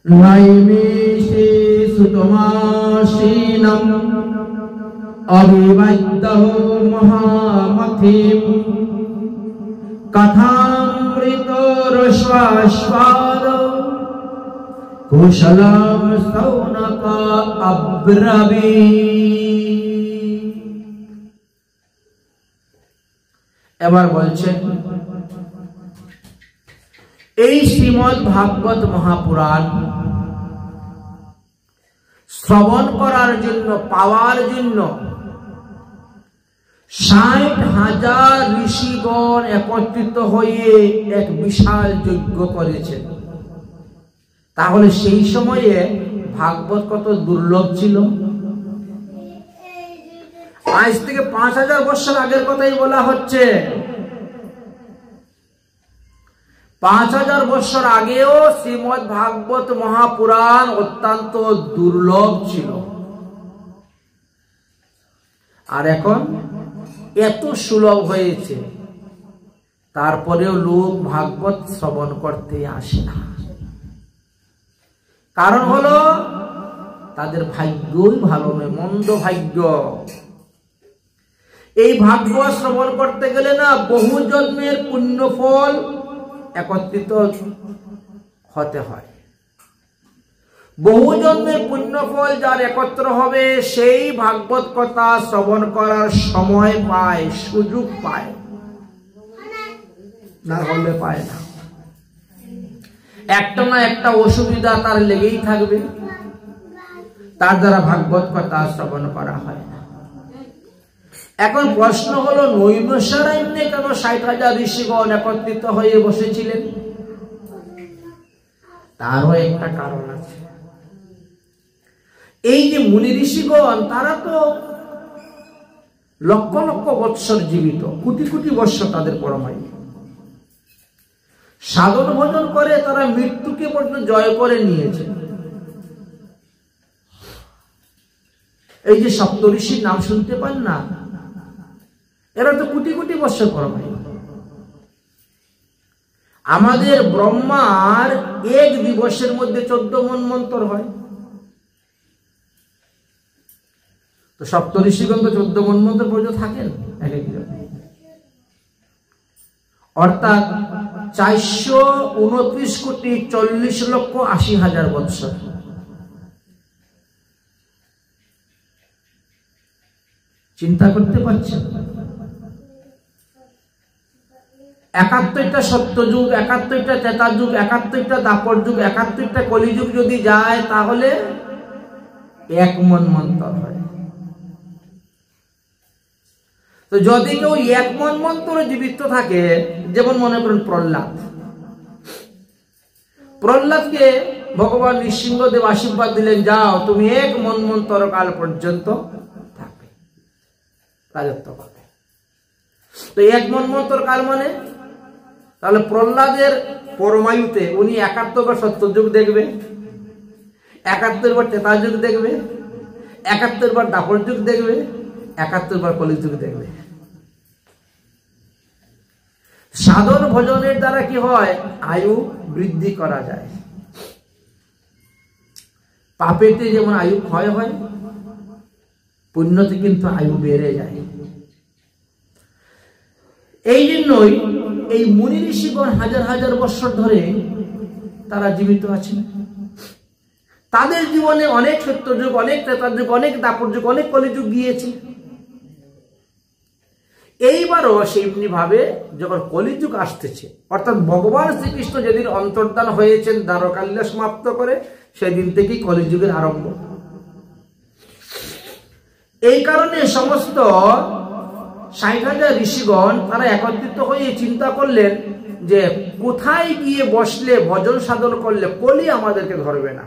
নৈমিষে সুতমাসীনম অবিবাদ্যঃ মহামথিম কথামৃত রস্বাস্বাদ কুশলম সৌনক অব্রবীৎ। এবার বলছেন এই শ্রীমদ্ ভাগবত মহাপুরাণ শ্রবণ করার জন্য, পাওয়ার জন্য ৬০,০০০ ঋষিগণ একত্রিত হয়ে এক বিশাল যজ্ঞ করেছেন। তাহলে সেই সময়ে ভাগবত কত দুর্লভ ছিল। আজ থেকে ৫০০০ বছর আগের কথাই বলা হচ্ছে। ৫০০০ বছর আগেও শ্রীমদ্ ভাগবত মহাপুরাণ অত্যন্ত দুর্লভ ছিল, আর এখন এত সুলভ হয়েছে, তারপরেও লোক ভাগবত শ্রবণ করতে আসে না। কারণ হলো তাদের ভাগ্যই ভালো নয়, মন্দ ভাগ্য। এই ভাগবত শ্রবণ করতে গেলে না বহু জন্মের পুণ্যফল একত্রিত হতে হয়। বহু জন্মের পুণ্যফল যার একত্র হবে সেই ভাগবত কথা শ্রবণ করার সময় পায়, সুযোগ পায়, না হলে পায় না। একটা না একটা অসুবিধা তার লেগেই থাকবে, তার দ্বারা ভাগবত কথা শ্রবণ করা হয় না। এখন প্রশ্ন হলো নৈমিষারণ্যে কেন ৬০,০০০ ঋষিগণ একত্রিত হয়ে বসেছিলেন? তারও একটা কারণ আছে। এই যে মুনি ঋষিগণ, তারা তো লক্ষ লক্ষ বৎসর জীবিত, কোটি কোটি বৎসর তাদের পরমায়ু। সাধন ভজন করে তারা মৃত্যুকে পর্যন্ত জয় করে নিয়েছে। এই যে সপ্তঋষির নাম শুনতে পান না, এরা তো কোটি কোটি বৎসর পরমায়ু। আমাদের ব্রহ্মার এক দিবসের মধ্যে 14 মন্বন্তর হয়, তো সপ্তঋষিগণ তো 14 মন্বন্তর পর্যন্ত থাকেন এক একজন, অর্থাৎ 429,40,80,000 বৎসর। চিন্তা করতে পারছেন? 71টা সত্যযুগ, 71টা ত্রেতা যুগ, 71টা দাপর যুগ, 71টা কলিযুগ যদি যায় তাহলে 1 মন্বন্তর হয়। তো যদি কেউ 1 মন্বন্তরে জীবিত থাকে, যেমন মনে করুন প্রহ্লাদকে ভগবান নৃসিংহদেব আশীর্বাদ দিলেন, যাও তুমি 1 মন্বন্তর কাল পর্যন্ত থাকবে, রাজত্ব করবে। তো 1 মন্বন্তর কাল মানে তাহলে প্রহ্লাদের পরমায়ুতে উনি 71 বার সত্যযুগ দেখবে, 71 বার ত্রেতা যুগ দেখবে, 71 বার দাপর যুগ দেখবে, 71 বার কলিযুগ দেখবে। সাধন ভজনের দ্বারা কি হয়? আয়ু বৃদ্ধি করা যায়। পাপেতে যেমন আয়ু ক্ষয় হয়, পুণ্যতে কিন্তু আয়ু বেড়ে যায়। এই জন্যই এই মুনি ঋষিগণ হাজার হাজার বছর ধরে তারা জীবিত আছেন। তাদের জীবনে অনেক সত্যযুগ, অনেক ত্রেতা যুগ, অনেক দাপর যুগ, অনেক কলিযুগ গিয়েছে। এইবারও সেমনি ভাবে যখন কলিযুগ আসতেছে, অর্থাৎ ভগবান শ্রীকৃষ্ণ যেদিন অন্তর্ধান হয়েছেন দ্বারকালীলা সমাপ্ত করে, সেদিন থেকেই কলিযুগের আরম্ভ। এই কারণে সমস্ত ৬০,০০০ ঋষিগণ তারা একত্রিত হয়ে চিন্তা করলেন যে কোথায় গিয়ে বসলে, ভজন সাধন করলে কলি আমাদেরকে ধরবে না।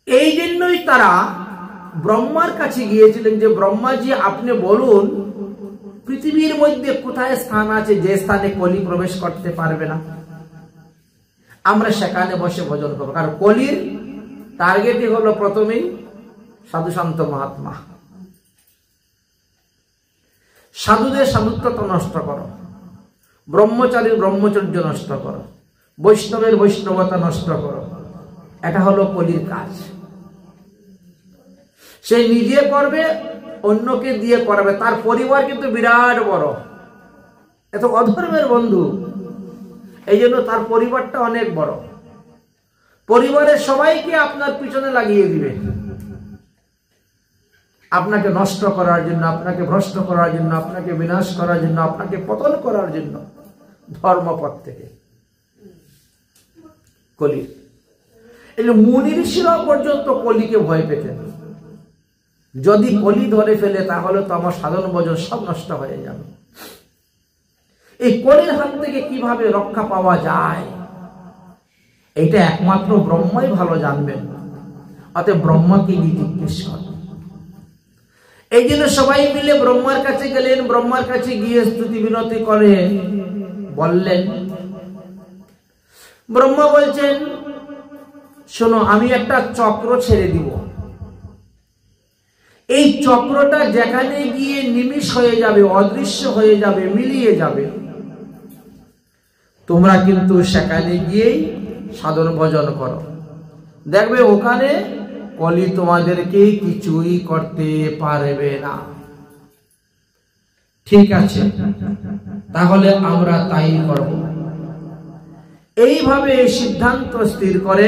এই জন্যই তারা ব্রহ্মার কাছে গিয়েছিলেন যে ব্রহ্মাজি, আপনি বলুন পৃথিবীর মধ্যে কোথায় স্থান আছে যে স্থানে কলি প্রবেশ করতে পারবে না, আমরা সেখানে বসে ভজন করবো। কারণ কলির টার্গেটই হলো প্রথমেই সাধু শান্ত মহাত্মা। সাধুদের সাধুত্বতা নষ্ট করো, ব্রহ্মচারীর ব্রহ্মচর্য নষ্ট করো, বৈষ্ণবের বৈষ্ণবতা নষ্ট করো, এটা হলো কলির কাজ। সে নিজে করবে, অন্যকে দিয়ে করাবে, তার পরিবার কিন্তু বিরাট বড়, এত অধর্মের বন্ধু, এই জন্য তার পরিবারটা অনেক বড়। পরিবারের সবাইকে আপনার পিছনে লাগিয়ে দিবে, আপনাকে নষ্ট করার জন্য, আপনাকে ভ্রষ্ট করার জন্য, আপনাকে বিনাশ করার জন্য, আপনাকে পতন করার জন্য ধর্মপথ থেকে। কলি, এই মুনি ঋষিরাও পর্যন্ত কলিকে ভয় পেতেন। যদি কলি ধরে ফেলে তাহলে তো আমার সাধন ভজন সব নষ্ট হয়ে যাবে। এই কলির হাত থেকে কিভাবে রক্ষা পাওয়া যায়, এটা একমাত্র ব্রহ্মাই ভালো জানবেন। অতএব ব্রহ্মাকে গিয়ে জিজ্ঞেস করেন। এই জন্য সবাই মিলে ব্রহ্মার কাছে গেলেন। ব্রহ্মার কাছে গিয়ে স্তুতি বিনতি করে বললেন, ব্রহ্মা বলছেন, শোনো, আমি একটা চক্র ছেড়ে দিব। এই চক্রটা যেখানে গিয়ে নিমিষ হয়ে যাবে, অদৃশ্য হয়ে যাবে, মিলিয়ে যাবে, তোমরা কিন্তু সেখানে গিয়েই সাধন ভজন করো। দেখবে ওখানে কলি তোমাদেরকে কিছুই করতে পারবে না। ঠিক আছে, তাহলে আমরা তাই করব। এইভাবে সিদ্ধান্ত স্থির করে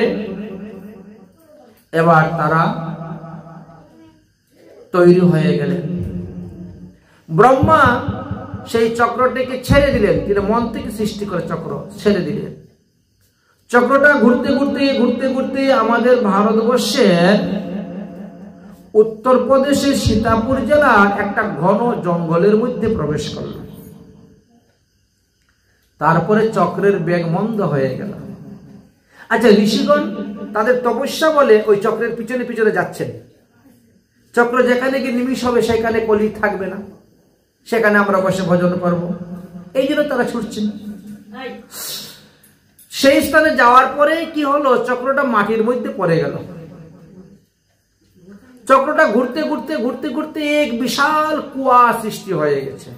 এবার তারা তৈরি হয়ে গেলেন। ব্রহ্মা সেই চক্রটিকে ছেড়ে দিলেন, তিনি মন থেকে সৃষ্টি করে চক্র ছেড়ে দিলেন। চক্রটা ঘুরতে ঘুরতে ঘুরতে ঘুরতে আমাদের ভারতবর্ষের উত্তরপ্রদেশের সীতাপুর জেলার একটা ঘন জঙ্গলের মধ্যে প্রবেশ করল। তারপরে চক্রের বেগ মন্দ হয়ে গেল। আচ্ছা, ঋষিগণ তাদের তপস্যা বলে ওই চক্রের পিছনে পিছনে যাচ্ছেন। চক্র যেখানে গিয়ে নিমিষ হবে সেখানে কলি থাকবে না, সেখানে আমরা বসে ভজন করব, এই জন্য তারা ছুটছেন। সেই স্থানে যাওয়ার পরে কি হলো, চক্রটা মাটির মধ্যে পড়ে গেল। চক্রটা ঘুরতে ঘুরতে ঘুরতে ঘুরতে এক বিশাল কুয়া সৃষ্টি হয়ে গেছে।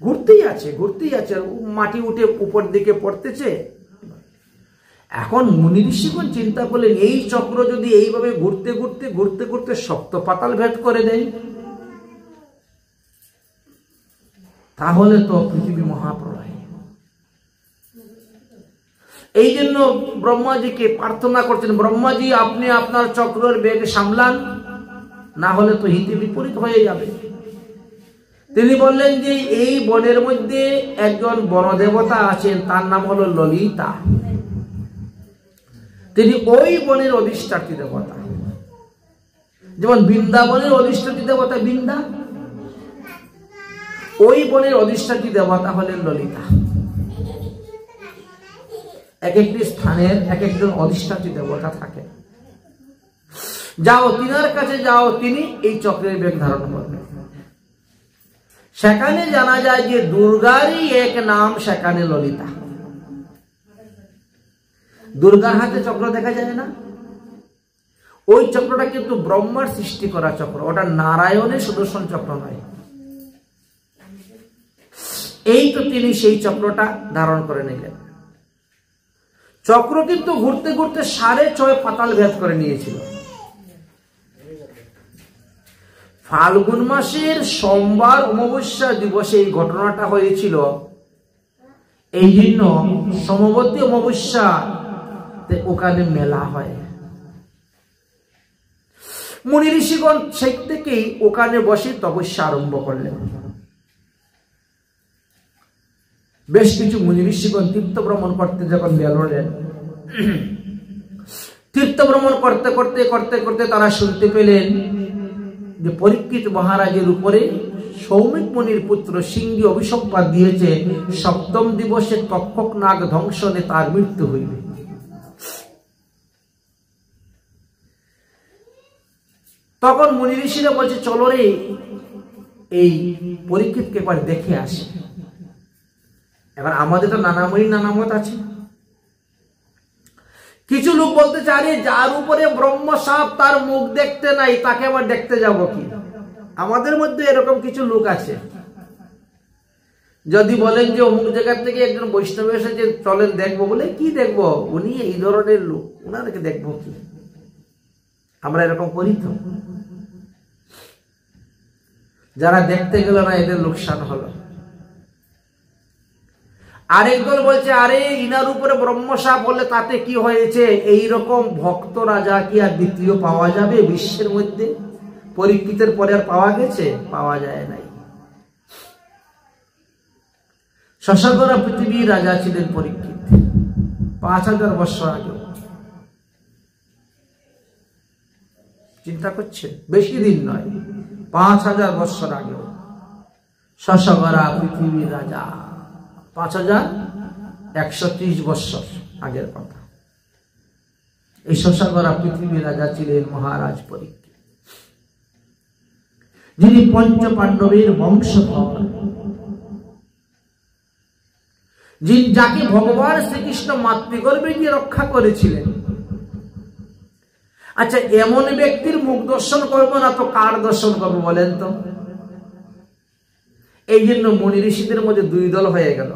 ঘুরতেই আছে, ঘুরতেই আছে, মাটি উঠে উপর দিকে পড়তেছে। এখন মুনি ঋষিগণ চিন্তা করলেন, এই চক্র যদি এইভাবে ঘুরতে ঘুরতে ঘুরতে ঘুরতে সপ্ত পাতাল ভেদ করে দেয়, তাহলে তো পৃথিবী মহাপ্রলয়। এই জন্য ব্রহ্মাজিকে প্রার্থনা করছেন, ব্রহ্মাজি আপনি আপনার চক্রের বেগ সামলান, না হলে তো হিতে বিপরীত হয়ে যাবে। তিনি বললেন যে এই বনের মধ্যে একজন বনদেবতা আছেন, তার নাম হলো ললিতা। তিনি ওই বনের অধিষ্ঠাত্রী দেবতা। যেমন বৃন্দাবনের অধিষ্ঠাত্রী দেবতা বৃন্দা, ওই বনের অধিষ্ঠাত্রী দেবতা হলেন ললিতা। এক একটি স্থানের এক একজন অধিষ্ঠাত্রী দেবতা থাকে। যাও, তিনার কাছে যাও, তিনি এই চক্রের বেগ ধারণ করবেন। সেখানে জানা যায় যে দুর্গারই এক নাম সেখানে ললিতা। দুর্গার হাতে চক্র দেখা যায় না, ওই চক্রটা কিন্তু ব্রহ্মার সৃষ্টি করা চক্র, ওটা নারায়ণের সুদর্শন চক্র নয়। এই তো তিনি সেই চক্রটা ধারণ করে নিলেন। চক্র কিন্তু ঘুরতে ঘুরতে 6.5 পাতাল ভেদ করে নিয়েছিল। ফাল্গুন মাসের সোমবার অমাবস্যা দিবসে এই ঘটনাটা হয়েছিল। এই জন্য সোমবতী অমাবস্যা ওখানে মেলা হয়। মুনি ঋষিগণ সেই থেকেই ওখানে বসে তপস্যা আরম্ভ করলেন। বেশ কিছু মুনি ঋষিগণ তীর্থ ভ্রমণ করতে যখন বেরোলেন, তীর্থ ভ্রমণ করতে করতে করতে করতে তারা শুনতে পেলেন যে পরীক্ষিত মহারাজের উপরে সৌমিক মুনির পুত্র সিংহী অভিসম্পাদ দিয়েছে, 7ম দিবসে তক্ষক নাগ ধ্বংসনে তার মৃত্যু হইবে। তখন মুনি ঋষিরা বলছে, চলো রে এই পরীক্ষিতকে একবার দেখে আসে। এবার আমাদের তো নানা মুনি নানা মত আছে। কিছু লোক বলতে চায়, যার উপরে ব্রহ্ম সাপ তার মুখ দেখতে নাই, তাকে আবার দেখতে যাব কি? আমাদের মধ্যে এরকম কিছু লোক আছে। যদি বলেন যে অমুক জায়গার থেকে একজন বৈষ্ণব এসেছে, চলেন দেখবো, বলে কি দেখবো, উনি এই ধরনের লোক, ওনাদেরকে দেখবো কি? আমরা এরকম করি তো। যারা দেখতে গেল না, এদের লোকসান হলো। আরেক দল বলছে, আরে ইনার উপরে ব্রহ্মশাপ হলে তাতে কি হয়েছে? এই রকম ভক্ত রাজা কি আর দ্বিতীয় পাওয়া যাবে বিশ্বের মধ্যে? পরীক্ষিতের পরে আর পাওয়া গেছে? পাওয়া যায় নাই। শশাগরা পৃথিবীর রাজা ছিলেন পরীক্ষিত, 5000 বছর আগে। চিন্তা করছেন, বেশি দিন নয়, 5000 বছর আগে শশাগরা পৃথিবীর রাজা। 5130 বছর আগের কথা। এই শশাগরা পৃথিবীর রাজা ছিলেন মহারাজ পরীক্ষিত, যিনি পঞ্চ পাণ্ডবের বংশধর, যাকে ভগবান শ্রীকৃষ্ণ মাতৃগর্ভে গিয়ে রক্ষা করেছিলেন। আচ্ছা, এমন ব্যক্তির মুখ দর্শন করবো না তো কার দর্শন করবো বলেন তো? এই জন্য মুনি ঋষিদের মধ্যে দুই দল হয়ে গেল।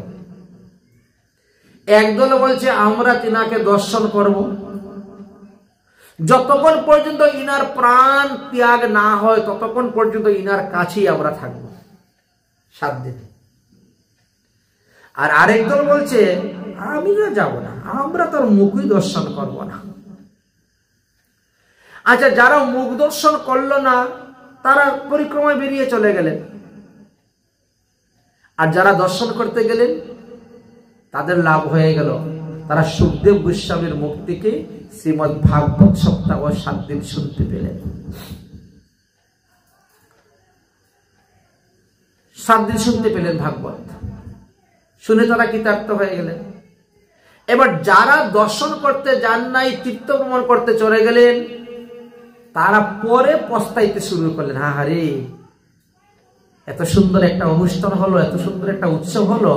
একদল বলছে আমরা তিনাকে দর্শন করব, যতক্ষণ পর্যন্ত ইনার প্রাণ ত্যাগ না হয় ততক্ষণ পর্যন্ত ইনার কাছেই আমরা থাকব 7 দিন। আর আরেক দল বলছে আমি না যাব না, আমরা তার মুখই দর্শন করব না। আচ্ছা, যারা মুখ দর্শন করলো না তারা পরিক্রমায় বেরিয়ে চলে গেলেন, আর যারা দর্শন করতে গেলেন তাদের লাভ হয়ে গেল। তারা সুখদেব গোস্বামীর মুখ থেকে শ্রীমদ্ ভাগবত সপ্তাহ 7 দিন শুনতে পেলেন। 7 দিন শুনতে পেলেন ভাগবত, শুনে তারা কৃতার্থ হয়ে গেলেন। এবার যারা দর্শন করতে যান নাই, তীর্থ ভ্রমণ করতে চলে গেলেন, তারা পরে পস্তাইতে শুরু করলেন, হাহারে এত সুন্দর একটা অনুষ্ঠান হলো, এত সুন্দর একটা উৎসব হলো,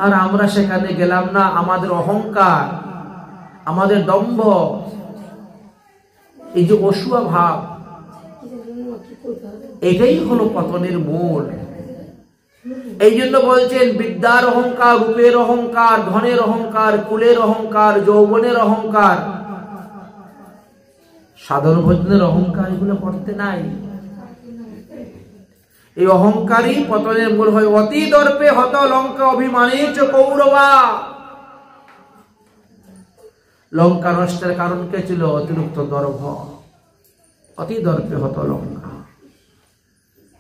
আর আমরা সেখানে গেলাম না। আমাদের অহংকার, আমাদের দম্ভ, এই যে অসুয়া ভাব, এটাই হলো পতনের মূল। এই জন্য বলছেন বিদ্যার অহংকার, রূপের অহংকার, ধনের অহংকার, কুলের অহংকার, যৌবনের অহংকার, সাধন ভজনের অহংকার, এগুলো করতে নাই। এই অহংকারই পতনের মূল হয়। অতি দর্পে হত লঙ্কা অভিমানে চ কৌরবা। লঙ্কা নষ্টের কারণ কে ছিল? অতিরিক্ত দর্ভ। অতি দর্পে হত লঙ্কা,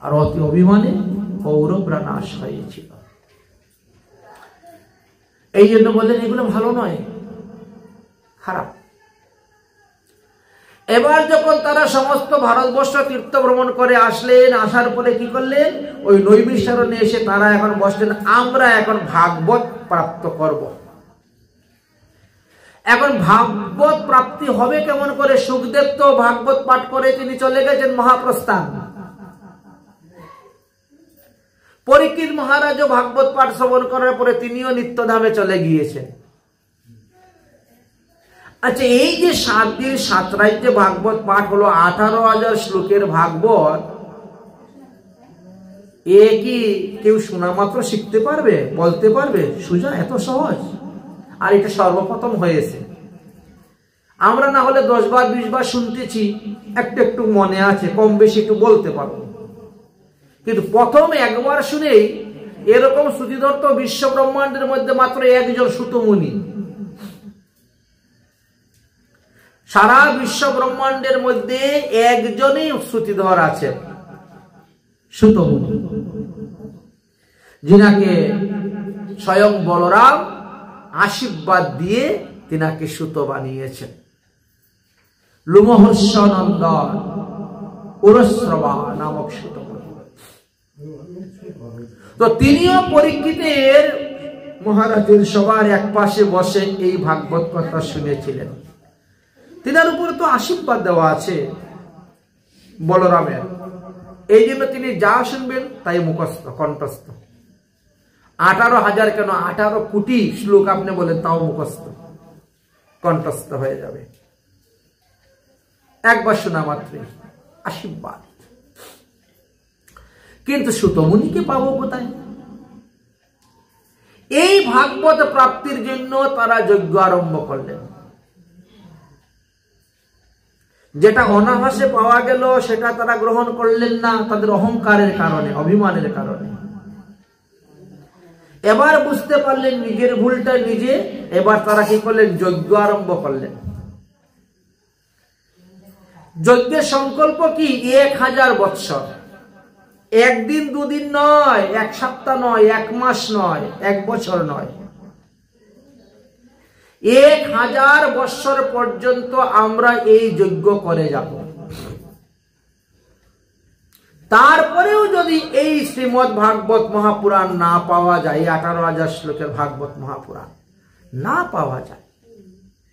আর অতি অভিমানে কৌরবরা নাশ হয়েছিল। এই জন্য বললেন এগুলো ভালো নয়, খারাপ। এবার যখন তারা সমস্ত ভারতবর্ষ তীর্থ ভ্রমণ করে আসলেন, আসার পরে কি করলেন? ওই নৈমিষারণ্যে এসে তারা এখন বসলেন, আমরা এখন ভাগবত প্রাপ্ত করব। এখন ভাগবত প্রাপ্তি হবে কেমন করে? সুখদেব তো ভাগবত পাঠ করে তিনি চলে গেছেন মহাপ্রস্থান। পরীক্ষিত মহারাজও ভাগবত পাঠ শ্রবণ করার পরে তিনিও নিত্যধামে চলে গিয়েছেন। আচ্ছা, এই যে 7 দিন 7 রাত্রে ভাগবত পাঠ হলো, 18,000 শ্লোকের ভাগবত, এ কি কেউ শোনা মাত্র শিখতে পারবে, বলতে পারবে? সুজা এত সহজ? আর এটা সর্বপ্রথম হয়েছে। আমরা না হলে 10 বার 20 বার শুনতেছি, একটু একটু মনে আছে, কম বেশি একটু বলতে পারবো, কিন্তু প্রথম একবার শুনেই এরকম শ্রুতিধর বিশ্ব ব্রহ্মাণ্ডের মধ্যে মাত্র একজন সুতমুনি। সারা বিশ্ব ব্রহ্মাণ্ডের মধ্যে একজনই শ্রুতিধর আছেন, সুতমুনি, যিনাকে স্বয়ং বলরাম আশীর্বাদ দিয়ে তিনাকে সুত বানিয়েছেন। লোমহর্ষ নন্দন উরস্রবা নামক সুতমুনি। তো তিনিও পরীক্ষিতের মহারাজের সবার এক পাশে বসে এই ভাগবত কথা শুনেছিলেন। তিনার উপরে তো আশীর্বাদ দেওয়া আছে বলরামের, এই জন্য তিনি যা শুনবেন তাই মুখস্থ, কণ্ঠস্থ। 18,000 কেন 18 কোটি শ্লোক আপনি বলেন তাও মুখস্থ, কণ্ঠস্থ হয়ে যাবে একবার শোনা মাত্রই, আশীর্বাদ। কিন্তু সুতমুনিকে পাবো কোথায়? এই ভাগবত প্রাপ্তির জন্য তারা যজ্ঞ আরম্ভ করলেন। যেটা অনাভাসে পাওয়া গেল সেটা তারা গ্রহণ করলেন না, তাদের অহংকারের কারণে, অভিমানের কারণে। এবার বুঝতে পারলেন নিজের ভুলটা নিজে, এবার তারা কি করলেন? যজ্ঞ আরম্ভ করলেন। যজ্ঞের সংকল্প কি? 1000 বৎসর। একদিন দুদিন নয়, এক সপ্তাহ নয়, এক মাস নয়, এক বছর নয়, 1000 বৎসর পর্যন্ত আমরা এই যজ্ঞ করে যাব। তারপরেও যদি এই শ্রীমদ্ ভাগবত মহাপুরাণ না পাওয়া যায়, 18,000 শ্লোকের ভাগবত মহাপুরাণ না পাওয়া যায়,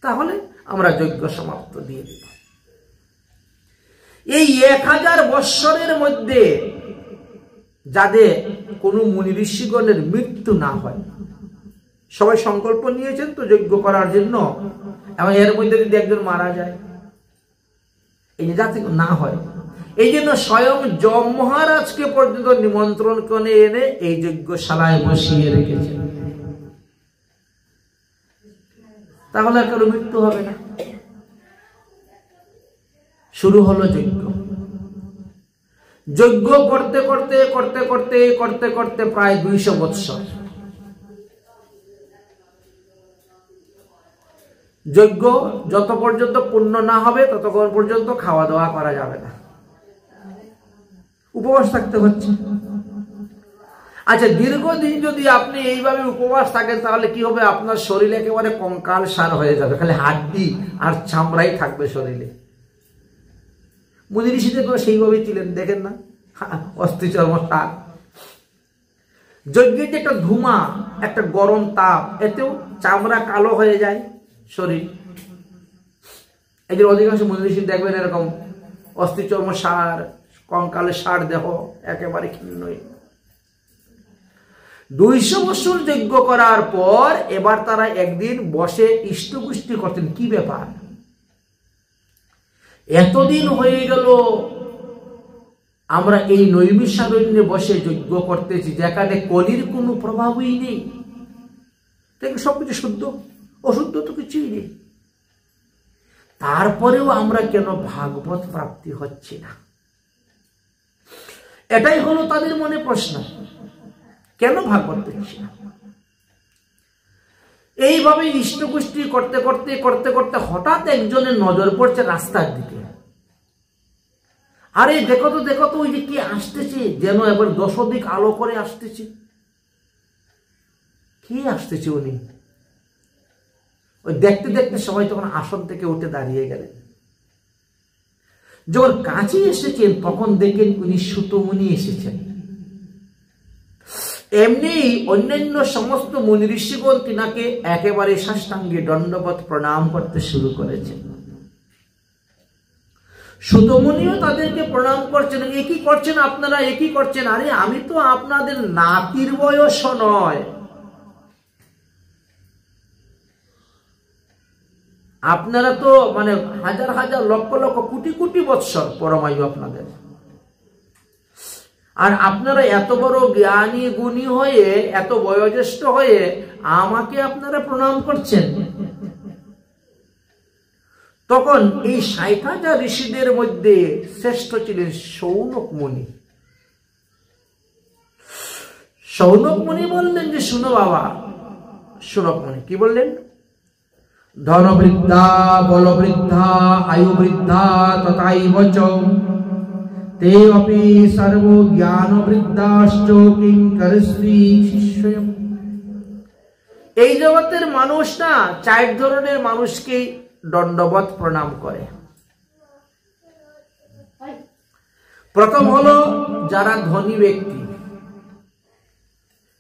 তাহলে আমরা যজ্ঞ সমাপ্ত দিয়ে দিব। এই 1000 বৎসরের মধ্যে যাদের কোনো মুনি ঋষিগণের মৃত্যু না হয়, সবাই সংকল্প নিয়েছেন তো যজ্ঞ করার জন্য, এবং এর মধ্যে যদি একজন মারা যায়, এই যাতে না হয়, এই জন্য স্বয়ং যম মহারাজকে পর্যন্ত নিমন্ত্রণ করে এনে এই যজ্ঞশালায় বসিয়ে রেখেছেন। তাহলে কারো মৃত্যু হবে না। শুরু হলো যজ্ঞ। যজ্ঞ করতে করতে করতে করতে করতে করতে প্রায় 200 বৎসর। যজ্ঞ যত পর্যন্ত পূর্ণ না হবে ততক্ষণ পর্যন্ত খাওয়া দাওয়া করা যাবে না, উপবাস থাকতে হচ্ছে। আচ্ছা, দীর্ঘদিন যদি আপনি এইভাবে উপবাস থাকেন তাহলে কি হবে? আপনার শরীর একেবারে কঙ্কাল সার হয়ে যাবে, খালি হাড্ডি আর চামড়াই থাকবে শরীরে। মুনি ঋষিদের সেইভাবেই ছিলেন, দেখেন না, অস্থি চর্ম তাপ। যজ্ঞের যে একটা ধুমা, একটা গরম তাপ, এতেও চামড়া কালো হয়ে যায় শরীর। এই যে অধিকাংশ মুনি ঋষি দেখবেন এরকম অস্থি চর্ম সার, কঙ্কালের সার দেহ, একেবারে ক্ষীণই। 200 বছর যজ্ঞ করার পর এবার তারা একদিন বসে ইষ্টপুষ্টি করতেন। কি ব্যাপার, এতদিন হয়ে গেল আমরা এই নৈমিষারণ্যে বসে যজ্ঞ করতেছি, যেখানে কলির কোনো প্রভাবই নেই, সবকিছু শুদ্ধ, অশুদ্ধ তো কিছুই নেই, তারপরেও আমরা কেন ভাগবত প্রাপ্তি হচ্ছে না? এটাই হলো তাদের মনে প্রশ্ন, কেন ভাগবত পেয়েছি না? এইভাবে ইষ্টপুষ্টি করতে করতে করতে করতে হঠাৎ একজনের নজর পড়ছে রাস্তার দিকে। আরে দেখো তো দেখো তো, ওই যে কি আসতেছে, যেন এবার 10 দিক আলো করে আসতেছে। কি আসতেছে উনি? ওই দেখতে দেখতে সবাই তখন আসন থেকে উঠে দাঁড়িয়ে গেলেন। যখন কাছে এসেছেন তখন দেখেন উনি সুতমুনি এসেছেন। এমনি অন্যান্য সমস্ত মুনি ঋষিগণ তিনাকে একেবারে সাষ্টাঙ্গে দণ্ডবত প্রণাম করতে শুরু করেছেন। সুতমুনিও তাদেরকে প্রণাম করছেন। একই করছেন আপনারা, একই করছেন। আরে আমি তো আপনাদের নাতির বয়স নয়, আপনারা তো মানে হাজার হাজার লক্ষ লক্ষ কোটি কোটি বৎসর পরমায়ু আপনাদের, আর আপনারা এত বড় জ্ঞানী গুণী হয়ে, এত বয়োজ্যেষ্ঠ হয়ে আমাকে আপনারা প্রণাম করছেন। তখন এই 60,000 ঋষিদের মধ্যে শ্রেষ্ঠ ছিলেন শৌনক মুনি। শৌনক মুনি বললেন যে শুনো বাবা। শৌনক মুনি কি বললেন? ধনবৃদ্ধা বলবৃদ্ধা আয়ুবৃদ্ধা তথাইব চ তে অপি সর্ব জ্ঞানবৃদ্ধাশ্চ কিংকরস্মি শিষ্যম। এই জগতের মানুষ না 4 ধরনের মানুষকে দণ্ডবত প্রণাম করে। প্রথম হলো যারা ধনী ব্যক্তি,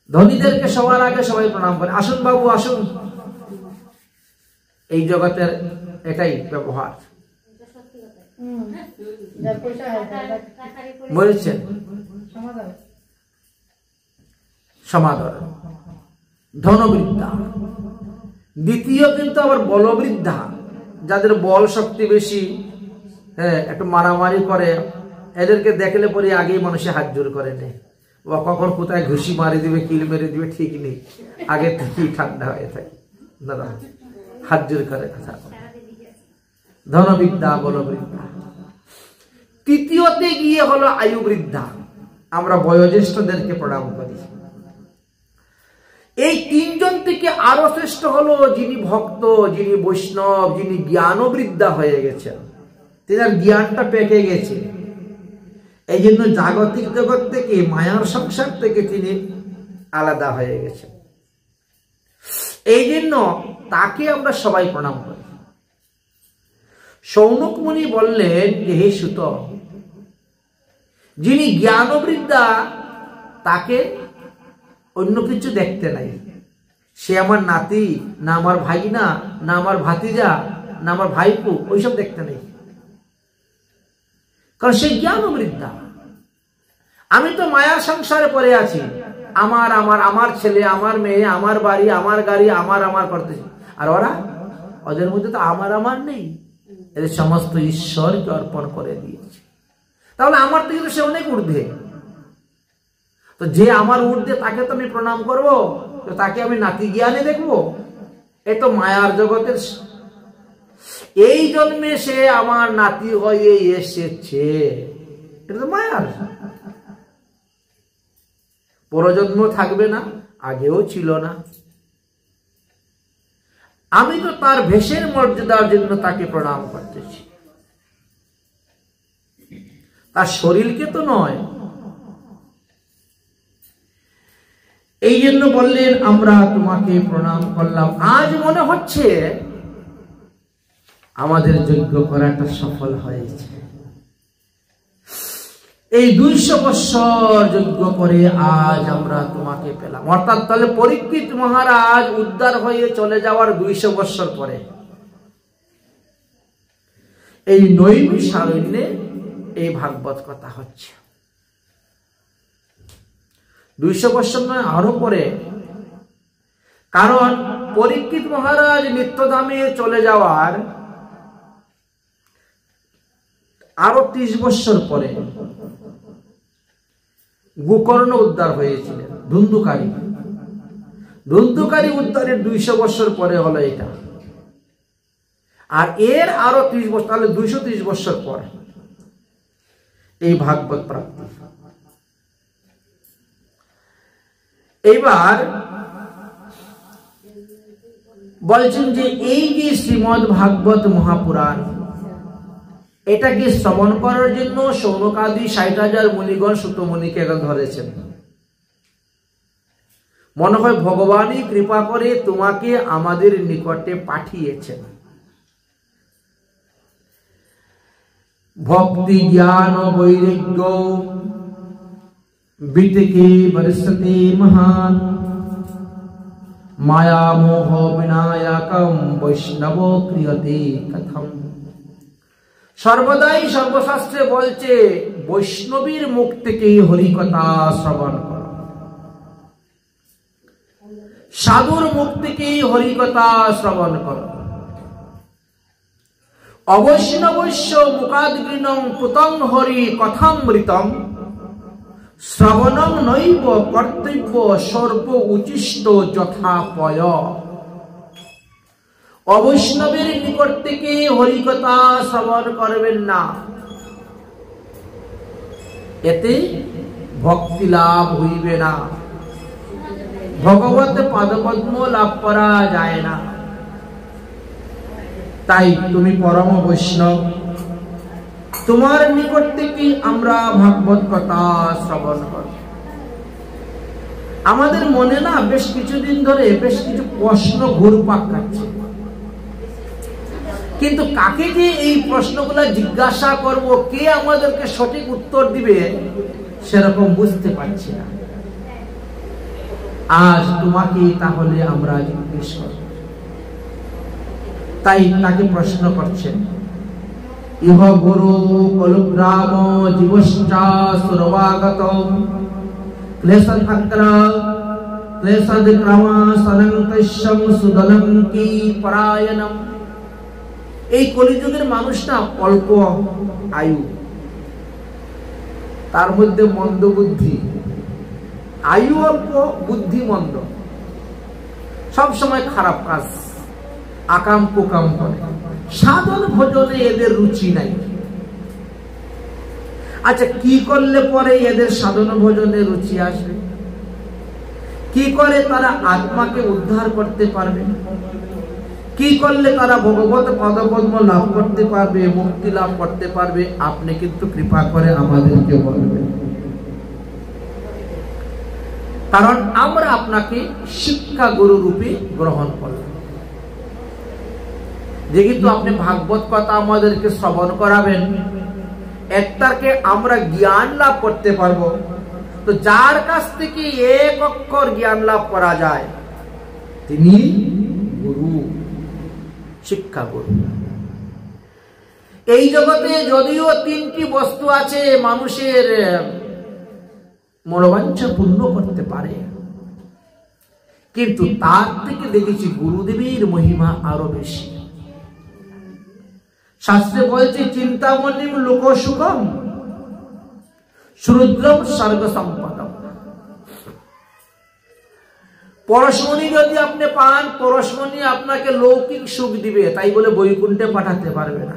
ধনীদেরকে সবার আগে সবাই প্রণাম করে। আসুন বাবু আসুন, এই জগতের এটাই ব্যবহার, বলেছেন সমাদর। ধনবৃদ্ধা। দ্বিতীয় কিন্তু আবার বলবৃদ্ধা, যাদের বল শক্তি বেশি, একটু মারামারি করে, এদেরকে দেখলে পরে আগেই মানুষে হাত জোর করে নেয়, ও কখন কোথায় ঘুষি মারি দিবে, কিল মেরে দিবে ঠিক নেই, আগে থেকেই ঠান্ডা হয়ে থাকে। দাদা হাত জোর করে কথা, ধনবিদ্যা বলবৃদ্ধা। তৃতীয়তে গিয়ে হলো আয়ু বৃদ্ধা, আমরা বয়োজ্যেষ্ঠদেরকে প্রণাম করি। এই তিনজন থেকে আরো শ্রেষ্ঠ হলো যিনি ভক্ত, যিনি বৈষ্ণব, যিনি জ্ঞানবৃদ্ধা হয়ে গেছেন, তিনার জ্ঞানটা পেকে গেছে। এই জন্য জাগতিক জগৎ থেকে, মায়ার সংসার থেকে তিনি আলাদা হয়ে গেছেন। এই জন্য তাকে আমরা সবাই প্রণাম করি। শৌনক মুনি বললেন যে হে সুত, যিনি জ্ঞানবৃদ্ধা তাকে অন্য কিছু দেখতে নাই। সে আমার নাতি না, আমার ভাগিনা না, আমার ভাতিজা না, আমার ভাইপু, ওইসব দেখতে নেই, কারণ সে জ্ঞানবৃদ্ধা। আমি তো মায়ার সংসারে পড়ে আছি, আমার আমার আমার ছেলে, আমার মেয়ে, আমার বাড়ি, আমার গাড়ি, আমার আমার করতেছি। আর ওদের মধ্যে তো আমার আমার নেই, এদের সমস্ত ঈশ্বরকে অর্পণ করে দিয়েছে। তাহলে আমার থেকে তো সে অনেক ঊর্ধ্বে। তো যে আমার ঊর্ধ্বে তাকে তো আমি প্রণাম করবো, তো তাকে আমি নাতি জ্ঞানে দেখবো? এ তো মায়ার জগতের। এই জন্মে সে আমার নাতি হয়ে এসেছে, এটা তো মায়ার। পরজন্ম থাকবে না, আগেও ছিল না। আমি তো তার ভেষের মর্যাদার জন্য তাকে প্রণাম করতেছি, তার শরীরকে তো নয়। এই জন্য বললেন আমরা তোমাকে প্রণাম করলাম। আজ মনে হচ্ছে আমাদের যজ্ঞ করাটা সফল হয়েছে। এই 200 বৎসর যজ্ঞ করে আজ আমরা তোমাকে পেলাম। অর্থাৎ তাহলে পরীক্ষিত মহারাজ উদ্ধার হয়ে চলে যাওয়ার 200 বৎসর পরে এই নৈমিষারণ্যে এই ভাগবত কথা হচ্ছে। 200 বৎসর নয়, আরো পরে। কারণ পরীক্ষিত মহারাজ নিত্যধামে চলে যাওয়ার আরো 30 বৎসর পরে গোকর্ণ উদ্ধার হয়েছিলেন, ধুন্ধুকারী উদ্ধারের 200 বৎসর পরে হলো এটা। আর এর আরো 30 বছর, তাহলে 230 বৎসর পর এই ভাগবত প্রাপ্তি। এইবার বলছেন যে এই যে শ্রীমদ ভাগবত মহাপুরাণ, এটাকে শ্রবণ করার জন্য শৌনকাদি 60,000 মুনিগণ সুতমুনিকে ধরেছেন। মনে হয় ভগবানই কৃপা করে তোমাকে আমাদের নিকটে পাঠিয়েছেন। ভক্তি জ্ঞান বৈরাগ্য বিতকে বর্ষতে মহান, মায়া মোহ বিনায়কম বৈষ্ণব ক্রিয়তে কথম। সর্বদাই সর্বশাস্ত্রে বলছে বৈষ্ণবীর মুখ থেকে হরিকথা শ্রবণ কর, সাধুর মুখ থেকে হরিকথা শ্রবণ কর। অবৈষ্ণবস্য মুখাদ্গৃণং পুতং হরি কথামৃতম, শ্রবণং নৈব কর্তব্য সর্ব উচিষ্ট যথাপয়। অবৈষ্ণবের নিকট থেকে হরিকথা শ্রবণ করবেন না, এতে ভক্তি লাভ হইবে না, ভগবত পাদপদ্ম লাভ করা যায় না। তাই তুমি পরম বৈষ্ণব, তোমার নিকট থেকে আমরা ভাগবত কথা শ্রবণ করব। আমাদের মনে না বেশ কিছুদিন ধরে বেশ কিছু প্রশ্ন ঘুরপাক খাচ্ছে, কিন্তু কাকে যে এই প্রশ্নগুলো জিজ্ঞাসা করব, কে আমাদেরকে সঠিক উত্তর দিবে সেরকম বুঝতে পারছি না। আজ তোমাকে তাহলে আমরা জিজ্ঞেস করব। তাই তাকে প্রশ্ন করছেন, ইহ গুরু কলুগ্রাম জীবশ্চা সুরবাগত ক্লেশাক্র ক্লেশাদিক্রম সনন্তস্যম সুদলং কি পরায়ণম। এই কলিযুগের মানুষটা অল্প আয়ু, তার মধ্যে মন্দ বুদ্ধি, আয়ু অল্প, বুদ্ধিমন্দ, সব সময় খারাপ কাজ, আকাম কুকাম করে, সাধন ভোজনে এদের রুচি নাই। আচ্ছা, কি করলে পরে এদের সাধন ভোজনে রুচি আসবে? কি করে তারা আত্মাকে উদ্ধার করতে পারবে? কি করলে তারা ভগবত পদপদ্ম লাভ করতে পারবে, মুক্তি লাভ করতে পারবে? আপনি কিন্তু কৃপা করে আমাদেরকে বলবেন, কারণ আমরা আপনাকে শিক্ষা গুরু রূপে গ্রহণ করলাম। যেহেতু আপনি ভাগবত কথা আমাদেরকে শ্রবণ করাবেন, একটাকে আমরা জ্ঞান লাভ করতে পারবো। তো যার কাছ থেকে এক অক্ষর জ্ঞান লাভ করা যায় তিনি গুরু, শিক্ষা গুরু। এই জগতে যদিও তিনটি বস্তু আছে মানুষের মনোবাঞ্ছা পূর্ণ করতে পারে, কিন্তু তার থেকে দেখেছি গুরুদেবের মহিমা আরো বেশি। শাস্ত্রে বলছে চিন্তামণিম লোক সুখম সুরুদ্রম স্বর্গ সম্পদম। পরশমণি যদি আপনি পান, পরশমণি আপনাকে লৌকিক সুখ দিবে, তাই বলে বৈকুণ্ঠে পাঠাতে পারবে না।